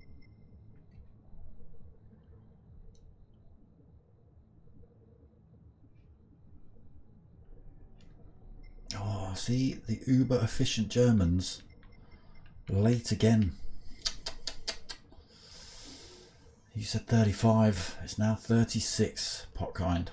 Oh, see, the uber efficient Germans late again. You said 35, it's now 36, Potkind.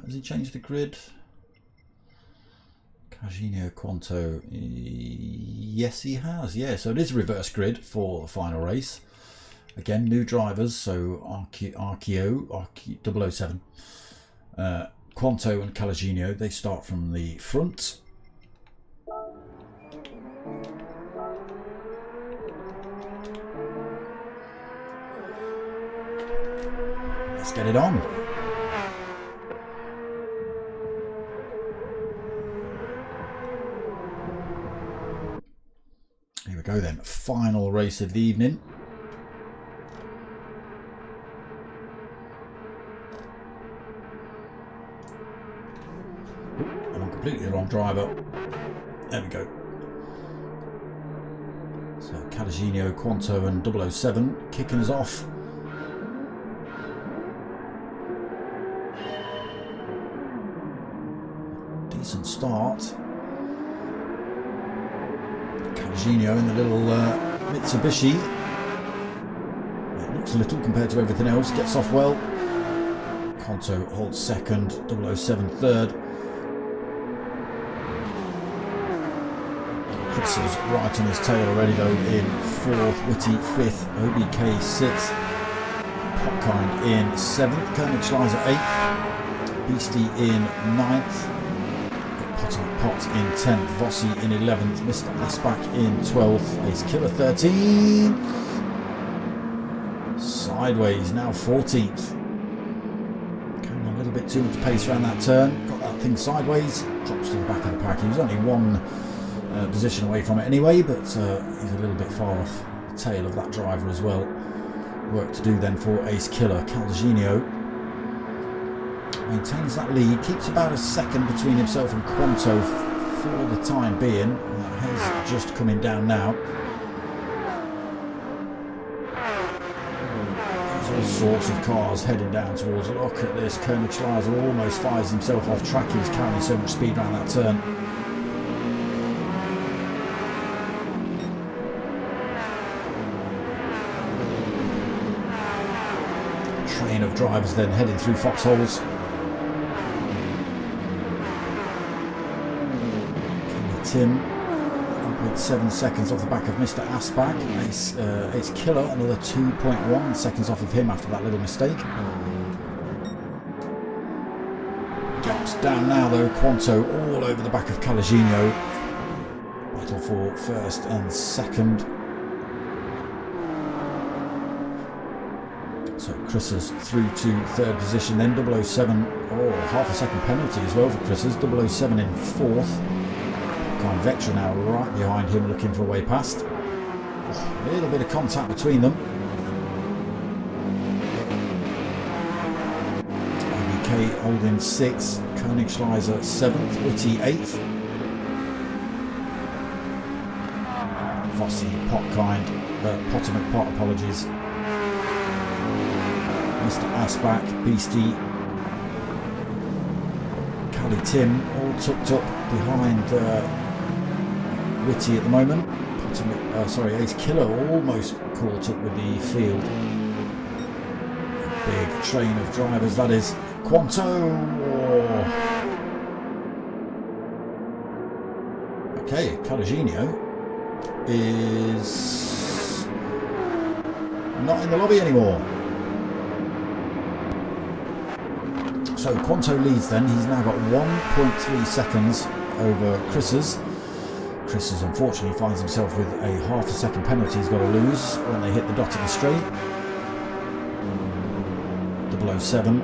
Has he changed the grid? Cajinio Quanto, yes he has, yeah, so it is reverse grid for the final race. Again, new drivers, so Archeo 007, Quanto and Calaginio, they start from the front. Let's get it on. Here we go then, final race of the evening. I'm on completely the wrong driver. There we go. So Calaginio, Quanto and 007 kicking us off. Decent start. Calaginio in the little Mitsubishi. It looks little compared to everything else. Gets off well. Quanto holds second. 007 third. Chris is right on his tail already though in fourth. Witty fifth. OBK sixth. Potkind in seventh. Koenigschleiser eighth. Beastie in ninth. Pot in 10th, Vossi in 11th, Mr. Asbach in 12th, Ace Killer 13th, Sideways now 14th, going a little bit too much pace around that turn, got that thing sideways, drops to the back of the pack. He was only one position away from it anyway, but he's a little bit far off the tail of that driver as well. Work to do then for Ace Killer. Calaginio maintains that lead, keeps about a second between himself and Quanto for the time being. Hayes just coming down now. There's all sorts of cars heading down towards. Look at this, Koenigschleiser almost fires himself off track. He's carrying so much speed around that turn. Train of drivers then heading through foxholes. Tim, 1.7 seconds off the back of Mr. Asbach. Ace Killer, another 2.1 seconds off of him after that little mistake. Gaps down now though, Quanto all over the back of Calaginio. Battle for first and second. So Chris's through to third position, then 007, half a second penalty as well for Chris's, 007 in fourth. Vectra now right behind him looking for a way past. A little bit of contact between them. IBK holding 6th, Koenigschleiser 7th, Witty 8th. Vossi, Potkind, Pot, apologies. Mr. Asbach, Beastie, Cali Tim all tucked up behind Witty at the moment. Ace Killer almost caught up with the field. A big train of drivers that is. Quanto! Okay, Calogino is not in the lobby anymore. So Quanto leads then. He's now got 1.3 seconds over Chris's. Chris's unfortunately finds himself with a half a second penalty he's got to lose when they hit the dot of the straight. 007.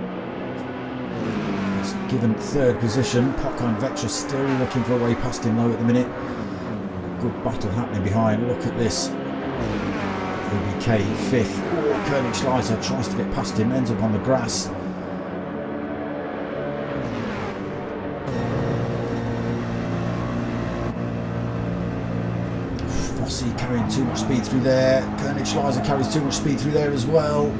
He's given third position. Popcorn Vectra still looking for a way past him though at the minute. Good battle happening behind. Look at this. OBK fifth. Oh, Koenig Schleiser tries to get past him, ends up on the grass. Vossi carrying too much speed through there. Koenig Schleiser carries too much speed through there as well.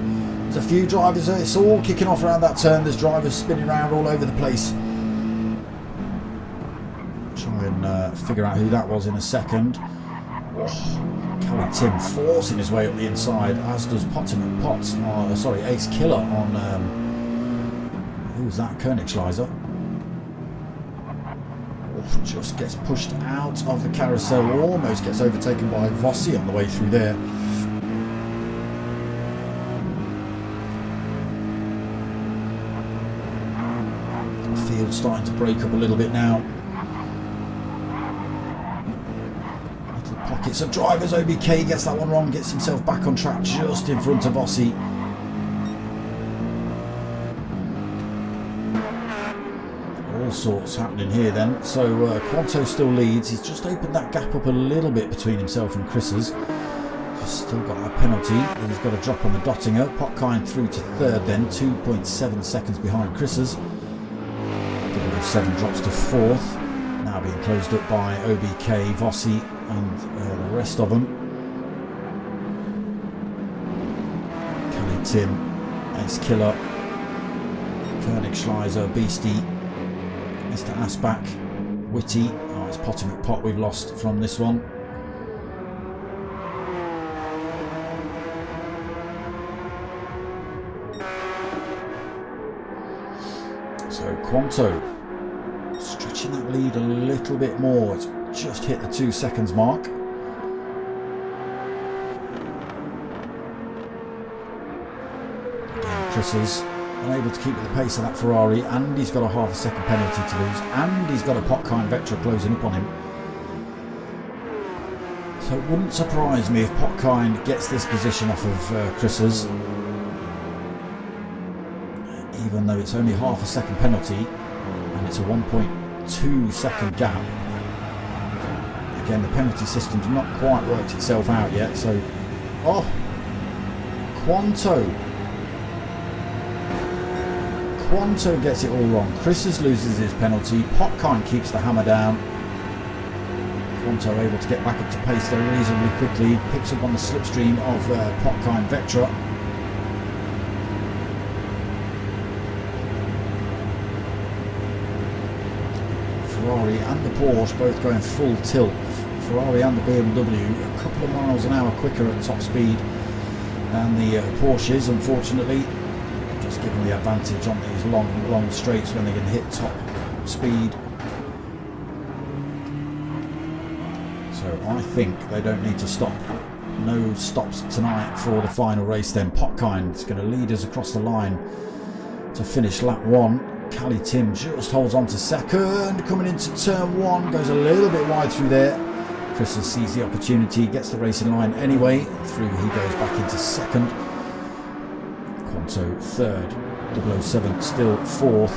There's a few drivers, it's all kicking off around that turn. There's drivers spinning around all over the place. Try and figure out who that was in a second. Oh, Cali Tim forcing his way up the inside, as does Ace Killer on who's that? Koenig Schleiser. Oh, just gets pushed out of the carousel, almost gets overtaken by Vossi on the way through there. Field starting to break up a little bit now. Little pockets of drivers. OBK gets that one wrong, gets himself back on track just in front of Vossi. All sorts happening here then. So Quanto still leads. He's just opened that gap up a little bit between himself and Chris's. He's still got that penalty. Then he's got a drop on the Dottinger. Potkine through to third then, 2.7 seconds behind Chris's. 7 drops to fourth, now being closed up by OBK, Vossi and the rest of them. Cali Tim, Ace Killer, Koenig Schleiser, Beastie, Mr. Asbach, Whitty. Oh, it's Potty McPot we've lost from this one. So Quanto stretching that lead a little bit more. It's just hit the 2 seconds mark. Again, Chris is unable to keep at the pace of that Ferrari, and he's got a half a second penalty to lose, and he's got a Potkine Vectra closing up on him. So it wouldn't surprise me if Potkine gets this position off of Chris's, even though it's only half a second penalty and it's a 1.2 second gap. Again, the penalty system's not quite worked itself out yet, so Quanto gets it all wrong. Chris's loses his penalty. Potkine keeps the hammer down. Quanto able to get back up to pace though reasonably quickly. Picks up on the slipstream of Potkine Vectra. Ferrari and the Porsche both going full tilt. Ferrari and the BMW a couple of miles an hour quicker at top speed than the Porsches, unfortunately. Just given the advantage on these long straights when they can hit top speed. So I think they don't need to stop. No stops tonight for the final race then. Potkine is going to lead us across the line to finish lap 1. Cali Tim just holds on to second, coming into turn 1, goes a little bit wide through there. Chris sees the opportunity, gets the racing line anyway, through he goes back into second. Quanto third, 007 still fourth.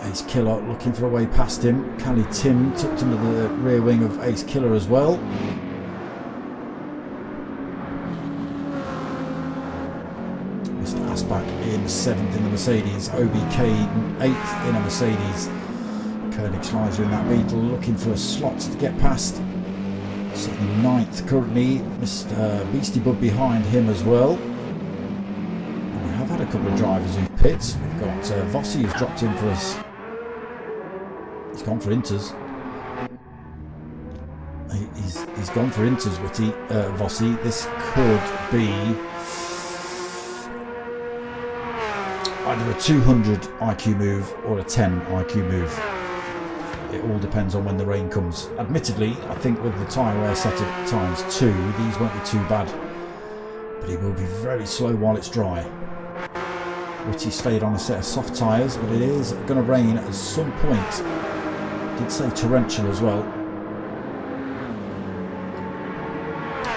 Ace Killer looking for a way past him. Cali Tim tucked under the rear wing of Ace Killer as well. Mr. Asbach in 7th in the Mercedes, OBK 8th in a Mercedes. Koenig Schleiser in that Beetle looking for a slot to get past. Sitting 9th currently, Mr. Beastie Bud behind him as well. And we have had a couple of drivers who pit. We've got Vossi who's dropped in for us. He's gone for Inters. He's gone for Inters, Vossi. This could be either a 200 IQ move or a 10 IQ move. it all depends on when the rain comes. Admittedly, I think with the tyre wear set at ×2, these won't be too bad, but it will be very slow while it's dry. Whitty stayed on a set of soft tyres, but it is going to rain at some point. Did say torrential as well.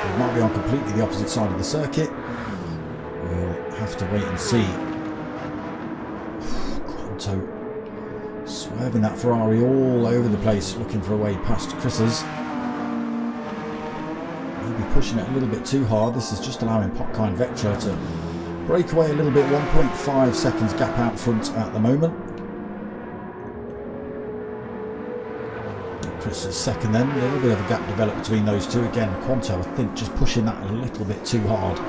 It might be on completely the opposite side of the circuit. We'll have to wait and see. Quanto swerving that Ferrari all over the place, looking for a way past Chris's. Maybe pushing it a little bit too hard. This is just allowing Popkind Vectra to break away a little bit. 1.5 seconds gap out front at the moment. Chris is second then. A little bit of a gap developed between those two. Again, Quanto, I think, just pushing that a little bit too hard.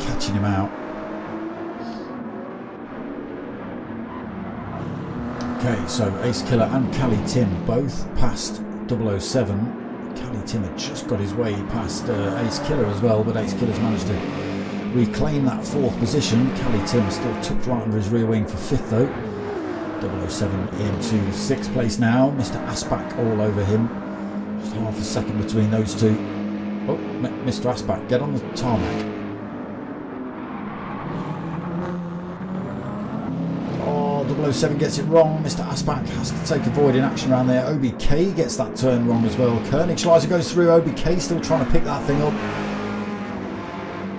Catching him out. Okay, so Ace Killer and Cali Tim both passed 007. Cali Tim had just got his way past Ace Killer as well, but Ace Killer's managed to reclaim that 4th position. Cali Tim still tucked right under his rear wing for 5th though. 007 into 6th place now. Mr. Aspak all over him. Just half a second between those two. Oh, Mr. Aspak, get on the tarmac. Oh, 007 gets it wrong. Mr. Aspak has to take avoiding action around there. OBK gets that turn wrong as well. Koenigschleiser goes through. OBK still trying to pick that thing up.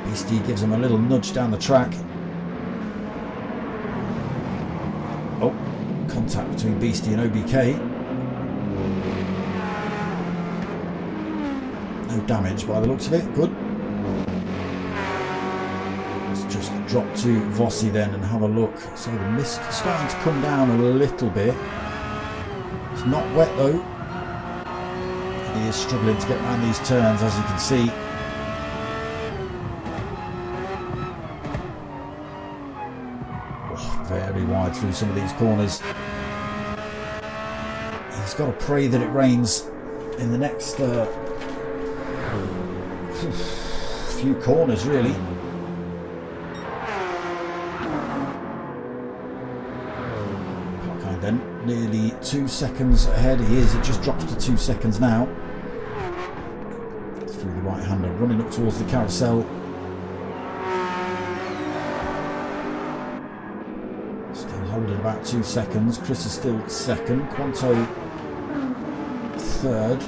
Beastie gives him a little nudge down the track. Oh, contact between Beastie and OBK. No damage by the looks of it. Good. Let's just drop to Vossi then and have a look. So the mist starting to come down a little bit. It's not wet though. And he is struggling to get around these turns, as you can see. Very wide through some of these corners. He's got to pray that it rains in the next few corners, really. Popkind then nearly 2 seconds ahead. He is. It just drops to 2 seconds now. Through the right hander, running up towards the carousel. Holding about 2 seconds. Chris is still second. Quanto third.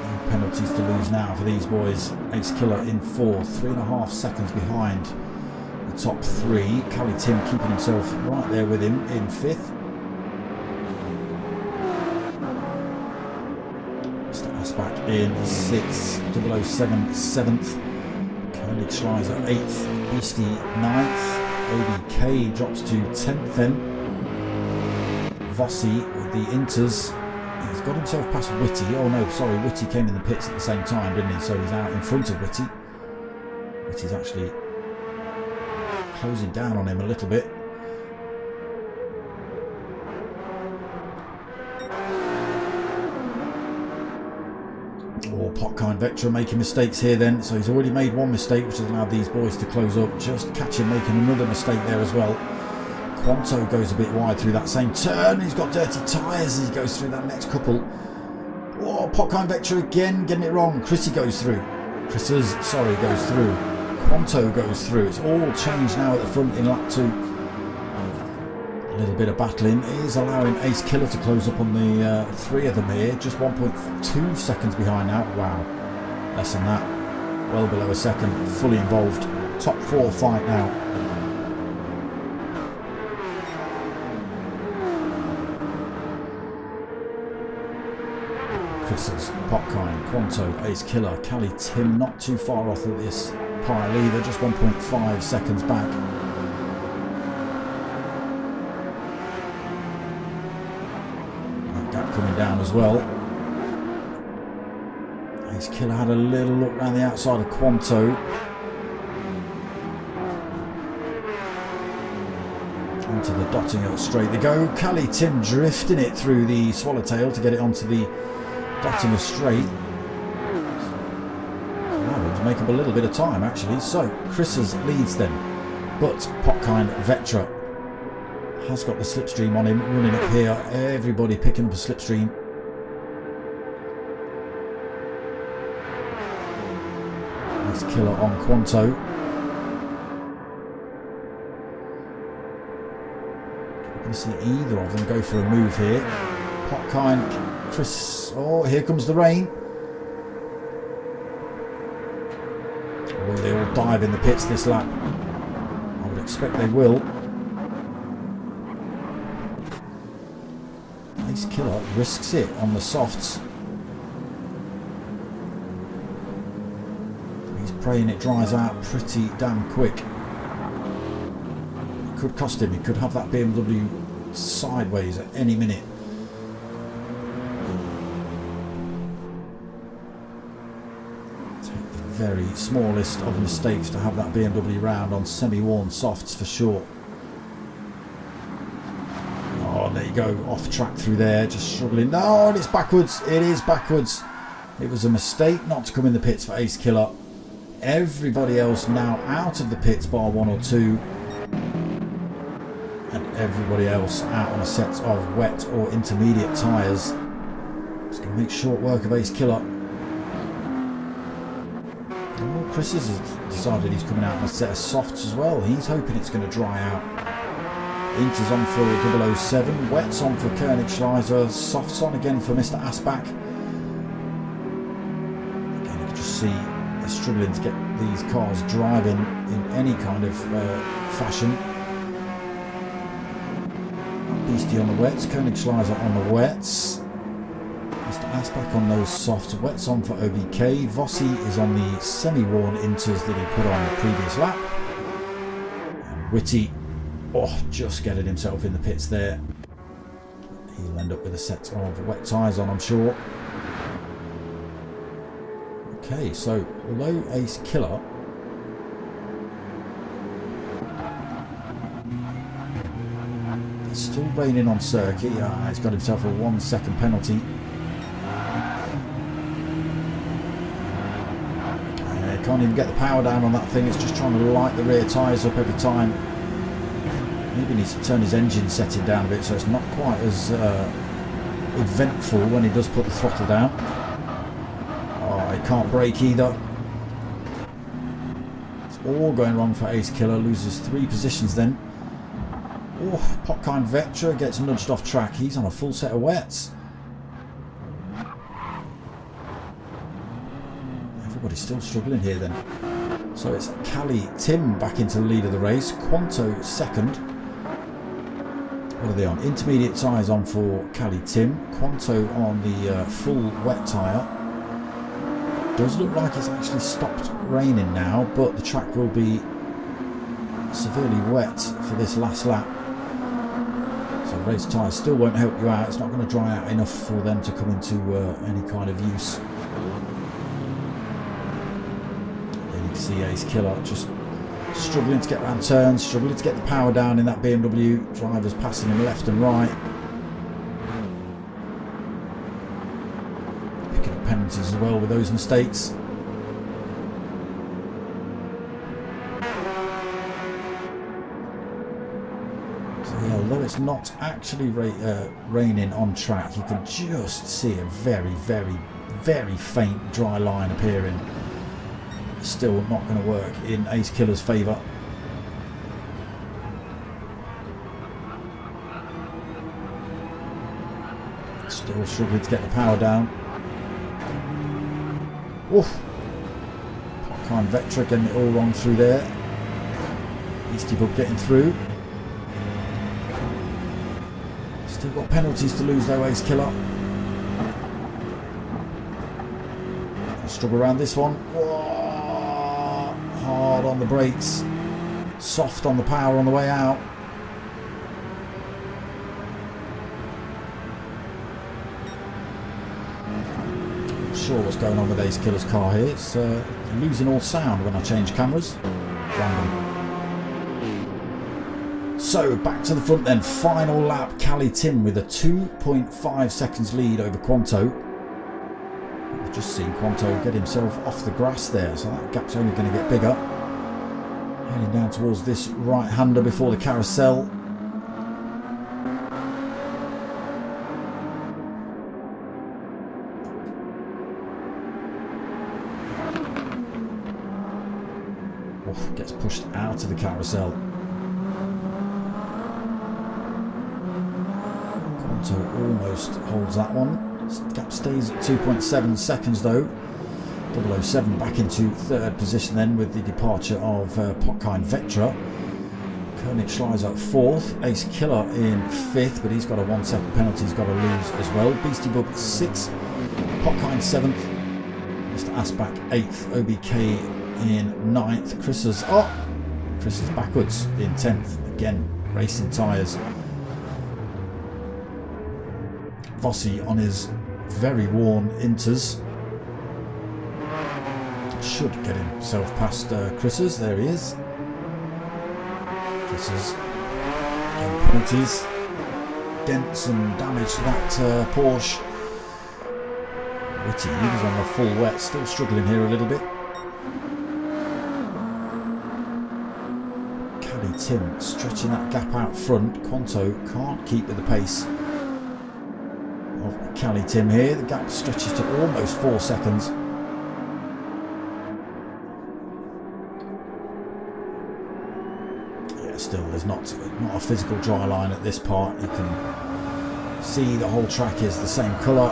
No penalties to lose now for these boys. Ace Killer in 4th. 3.5 seconds behind the top 3. Cali Tim keeping himself right there with him in 5th. Mr. Aspak in 6th. 007 7th. Koenigschleiser 8th. Beastie 9th. OBK drops to 10th then. Vossi with the inters. He's got himself past Whitty. Oh no, sorry, Whitty came in the pits at the same time, didn't he? So he's out in front of Whitty. Whitty's actually closing down on him a little bit. Popkind Vectra making mistakes here then, so he's already made one mistake which has allowed these boys to close up. Just catch him making another mistake there as well. Quanto goes a bit wide through that same turn. He's got dirty tyres as he goes through that next couple. Oh, Popkind Vectra again getting it wrong. Chrissy goes through. Goes through. Quanto goes through. It's all changed now at the front in lap 2. A little bit of battling is allowing Ace Killer to close up on the 3 of them here. Just 1.2 seconds behind now. Wow, less than that. Well below a second. Fully involved. Top 4 fight now. Chris's, Popkind, Quanto, Ace Killer, Cali Tim not too far off of this pile either. Just 1.5 seconds back. Coming down as well. Ace Killer had a little look around the outside of Quanto. Onto the Dottinger straight they go. Cali Tim drifting it through the Swallowtail to get it onto the Dottinger straight. Allowed him to make up a little bit of time actually. So Chris's leads then, but Popkind Vectra has got the slipstream on him, running up here. Everybody picking up a slipstream. Nice killer on Quanto. Not going to see either of them go for a move here. Potkind, Chris. Oh, here comes the rain. Will they all dive in the pits this lap? I would expect they will. Ace Killer risks it on the softs. He's praying it dries out pretty damn quick. It could cost him. He could have that BMW sideways at any minute. Very smallest of mistakes to have that BMW round on semi-worn softs for sure. Oh, there you go, off track through there, just struggling. No, and it's backwards. It is backwards. It was a mistake not to come in the pits for Ace Killer. Everybody else now out of the pits bar one or two, and everybody else out on a set of wet or intermediate tyres. It's going to make short work of Ace Killer. Chris has decided he's coming out on a set of softs as well. He's hoping it's going to dry out. Inter's on for 007. Wet's on for Koenigschleiser. Softs on again for Mr. Asbach. Again, you can just see they're struggling to get these cars driving in any kind of fashion. Beastie on the wets. Koenigschleiser on the wets. Mr. Asbach on those softs. Wet's on for OBK. Vossi is on the semi-worn Inters that he put on the previous lap. And Whitty, just getting himself in the pits there. He'll end up with a set of wet tyres on, I'm sure. Okay, so although Ace Killer it's still raining on circuit, he's got himself a 1 second penalty. Can't even get the power down on that thing. It's just trying to light the rear tyres up every time. Maybe he needs to turn his engine setting down a bit so it's not quite as eventful when he does put the throttle down. Oh, he can't brake either. It's all going wrong for Ace Killer. Loses 3 positions then. Oh, Potkind Vectra gets nudged off track. He's on a full set of wets. Everybody's still struggling here then. So it's Cali Tim back into the lead of the race. Quanto second. What are they on? Intermediate tyres on for Cali Tim. Quanto on the full wet tyre. Does look like it's actually stopped raining now, but the track will be severely wet for this last lap. So race tyres still won't help you out. It's not going to dry out enough for them to come into any kind of use. See Ace Killer just struggling to get around turns, struggling to get the power down in that BMW. Drivers passing him left and right. Picking up penalties as well with those mistakes. So yeah, although it's not actually raining on track, you can just see a very, very, very faint dry line appearing. Still not going to work in Ace Killer's favour. Still struggling to get the power down. Oof. Potkind Vectra getting it all wrong through there. Beastie Bug getting through. Still got penalties to lose though, Ace Killer. Struggle around this one. Whoa. Hard on the brakes, soft on the power on the way out. Not sure what's going on with Ace Killer's car here. It's losing all sound when I change cameras. Random. So back to the front then. Final lap. Cali Tim with a 2.5 seconds lead over Quanto. We've just seen Quanto get himself off the grass there, so that gap's only going to get bigger. Heading down towards this right-hander before the carousel. Oh, gets pushed out of the carousel. Quanto almost holds that one. Gap stays at 2.7 seconds though. 007 back into third position then with the departure of Potkind Vectra. Nordschliefe fourth, Ace Killer in fifth, but he's got a 1 second penalty he's got to lose as well. Beastie Bub sixth, Potkind seventh, Mr. Asbach eighth, OBK in ninth, Chris is backwards in 10th, again racing tyres. Vossi on his very worn Inters. Should get himself past Chris's. There he is. Chris's getting penalties. Dents and damage to that Porsche. Whitty, he was on the full wet, still struggling here a little bit. Caddy Tim stretching that gap out front. Quanto can't keep with the pace of Cali Tim here. The gap stretches to almost 4 seconds. Yeah, still there's not a physical dry line at this part. You can see the whole track is the same colour.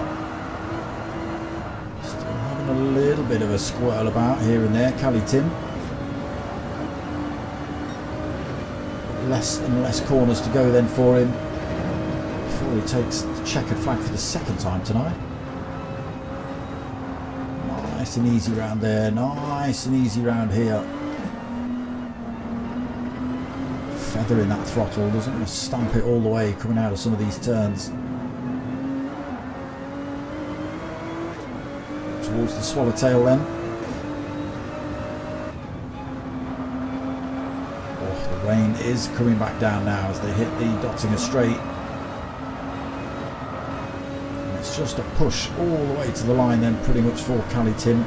Still having a little bit of a squirrel about here and there, Cali Tim. Less and less corners to go then for him before he takes the checkered flag for the second time tonight. Nice and easy round there, nice and easy round here. Feathering that throttle, doesn't want to stamp it all the way coming out of some of these turns. Towards the swallowtail then. Oh, the rain is coming back down now as they hit the Dottinger Straight. Just a push all the way to the line then pretty much for Cali Tim.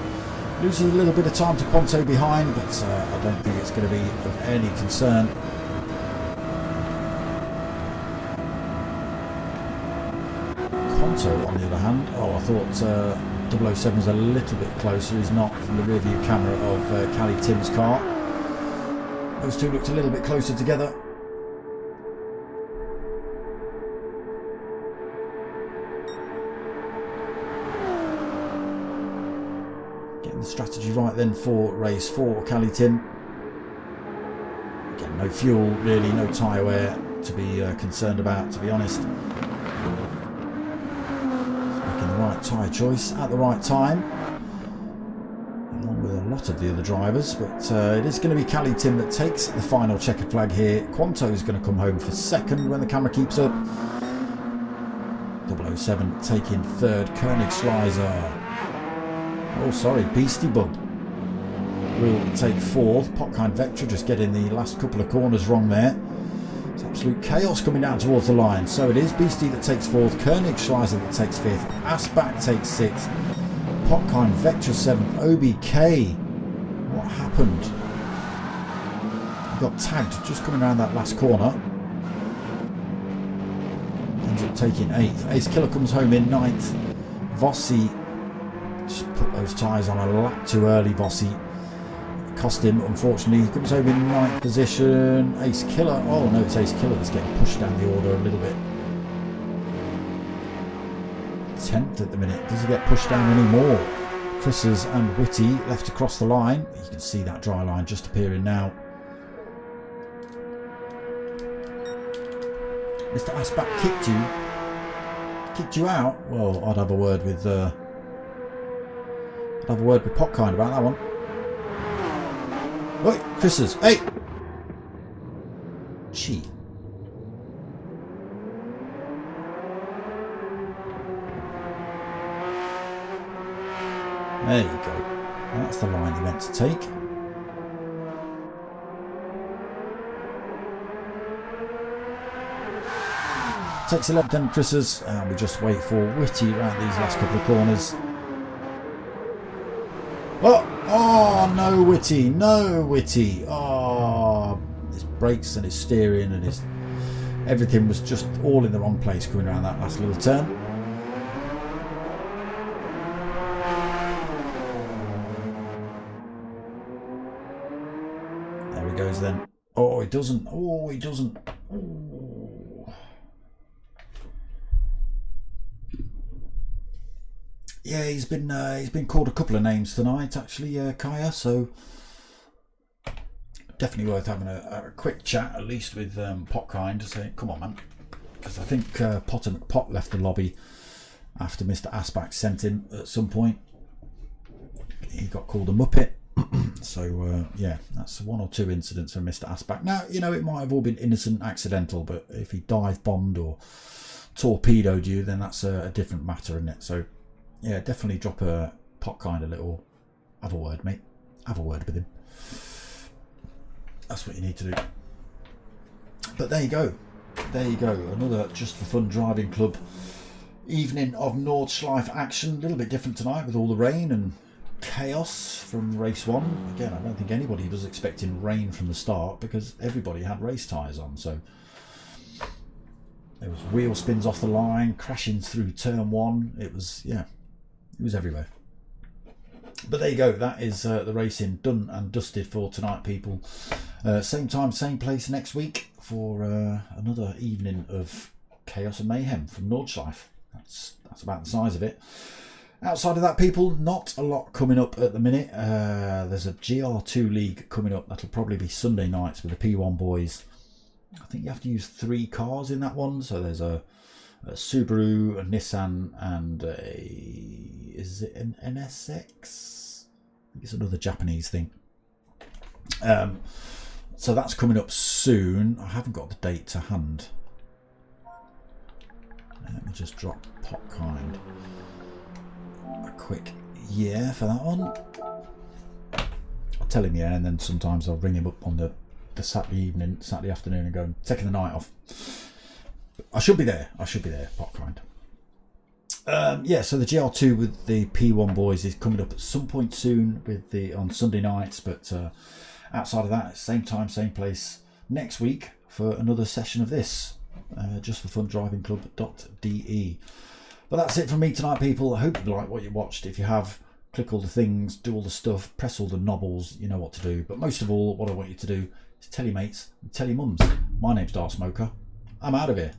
Loses a little bit of time to Quanto behind, but I don't think it's going to be of any concern. Quanto on the other hand, I thought 007 was a little bit closer. He's not from the rear view camera of Cali Tim's car. Those two looked a little bit closer together. Strategy right then for race 4, Cali Tim. Again, no fuel really, no tyre wear to be concerned about, to be honest. Making the right tyre choice at the right time, along with a lot of the other drivers, but it is going to be Cali Tim that takes the final checkered flag here. Quanto is going to come home for second when the camera keeps up. 007 taking third, Nordschliefe. Oh, sorry, Beastie Bub will take fourth. Potkind Vectra just getting the last couple of corners wrong there. It's absolute chaos coming down towards the line. So it is Beastie that takes fourth, Nordschliefe that takes fifth, Asbach takes sixth, Potkind Vectra seventh, OBK. What happened? He got tagged just coming around that last corner. Ends up taking eighth. Ace Killer comes home in ninth. Vossi just put those tyres on a lap too early. Vossi cost him, unfortunately. He comes home in ninth position. Ace Killer, oh no, it's Ace Killer that's getting pushed down the order a little bit. 10th at the minute. Does he get pushed down any more? Chris's and Whitty left across the line. You can see that dry line just appearing now. Mr. Asbach kicked you out. Well, I'd have a word with Potkind about that one. Wait, Chris's. Hey! Cheat. There you go. That's the line he meant to take. Takes 11th then Chris's, and we just wait for Whitty around these last couple of corners. Oh no, Whitty, no, Whitty. Oh, his brakes and his steering and everything was just all in the wrong place coming around that last little turn. he goes then. Oh, he doesn't. Oh, he doesn't. Oh. Yeah, he's been called a couple of names tonight, actually, Kaya. So definitely worth having a quick chat, at least with Potkind, to say, come on, man. Because I think Pot left the lobby after Mr. Asbach sent him at some point. He got called a Muppet. So yeah, that's one or two incidents from Mr. Asbach. Now, you know, it might have all been innocent, accidental, but if he dive bombed or torpedoed you, then that's a different matter, isn't it? So yeah, definitely drop a Potkind a little. Have a word, mate. Have a word with him. That's what you need to do. But there you go. There you go. Another Just for Fun Driving Club evening of Nordschleife action. A little bit different tonight with all the rain and chaos from race one. Again, I don't think anybody was expecting rain from the start because everybody had race tyres on. So there was wheel spins off the line, crashing through turn one. It was, yeah, it was everywhere. But there you go. That is the racing done and dusted for tonight, people. Same time, same place next week for another evening of chaos and mayhem from Nordschleife. That's about the size of it. Outside of that, people, not a lot coming up at the minute. There's a GR2 league coming up. That'll probably be Sunday nights with the P1 boys. I think you have to use 3 cars in that one. So there's a Subaru, a Nissan, and is it an NSX? I think it's another Japanese thing. So that's coming up soon. I haven't got the date to hand. Let me just drop Potkind a quick yeah for that one. I'll tell him yeah, and then sometimes I'll ring him up on the Saturday afternoon and go, taking the night off. I should be there, Potkind. Yeah, so the GR2 with the P1 boys is coming up at some point soon on Sunday nights, but outside of that, same time, same place next week for another session of this. Just for Fun Driving Club.de. But that's it from me tonight, people. I hope you like what you watched. If you have, click all the things, do all the stuff, press all the knobbles, you know what to do. But most of all, what I want you to do is tell your mates and tell your mums. My name's Dark Smoker. I'm out of here.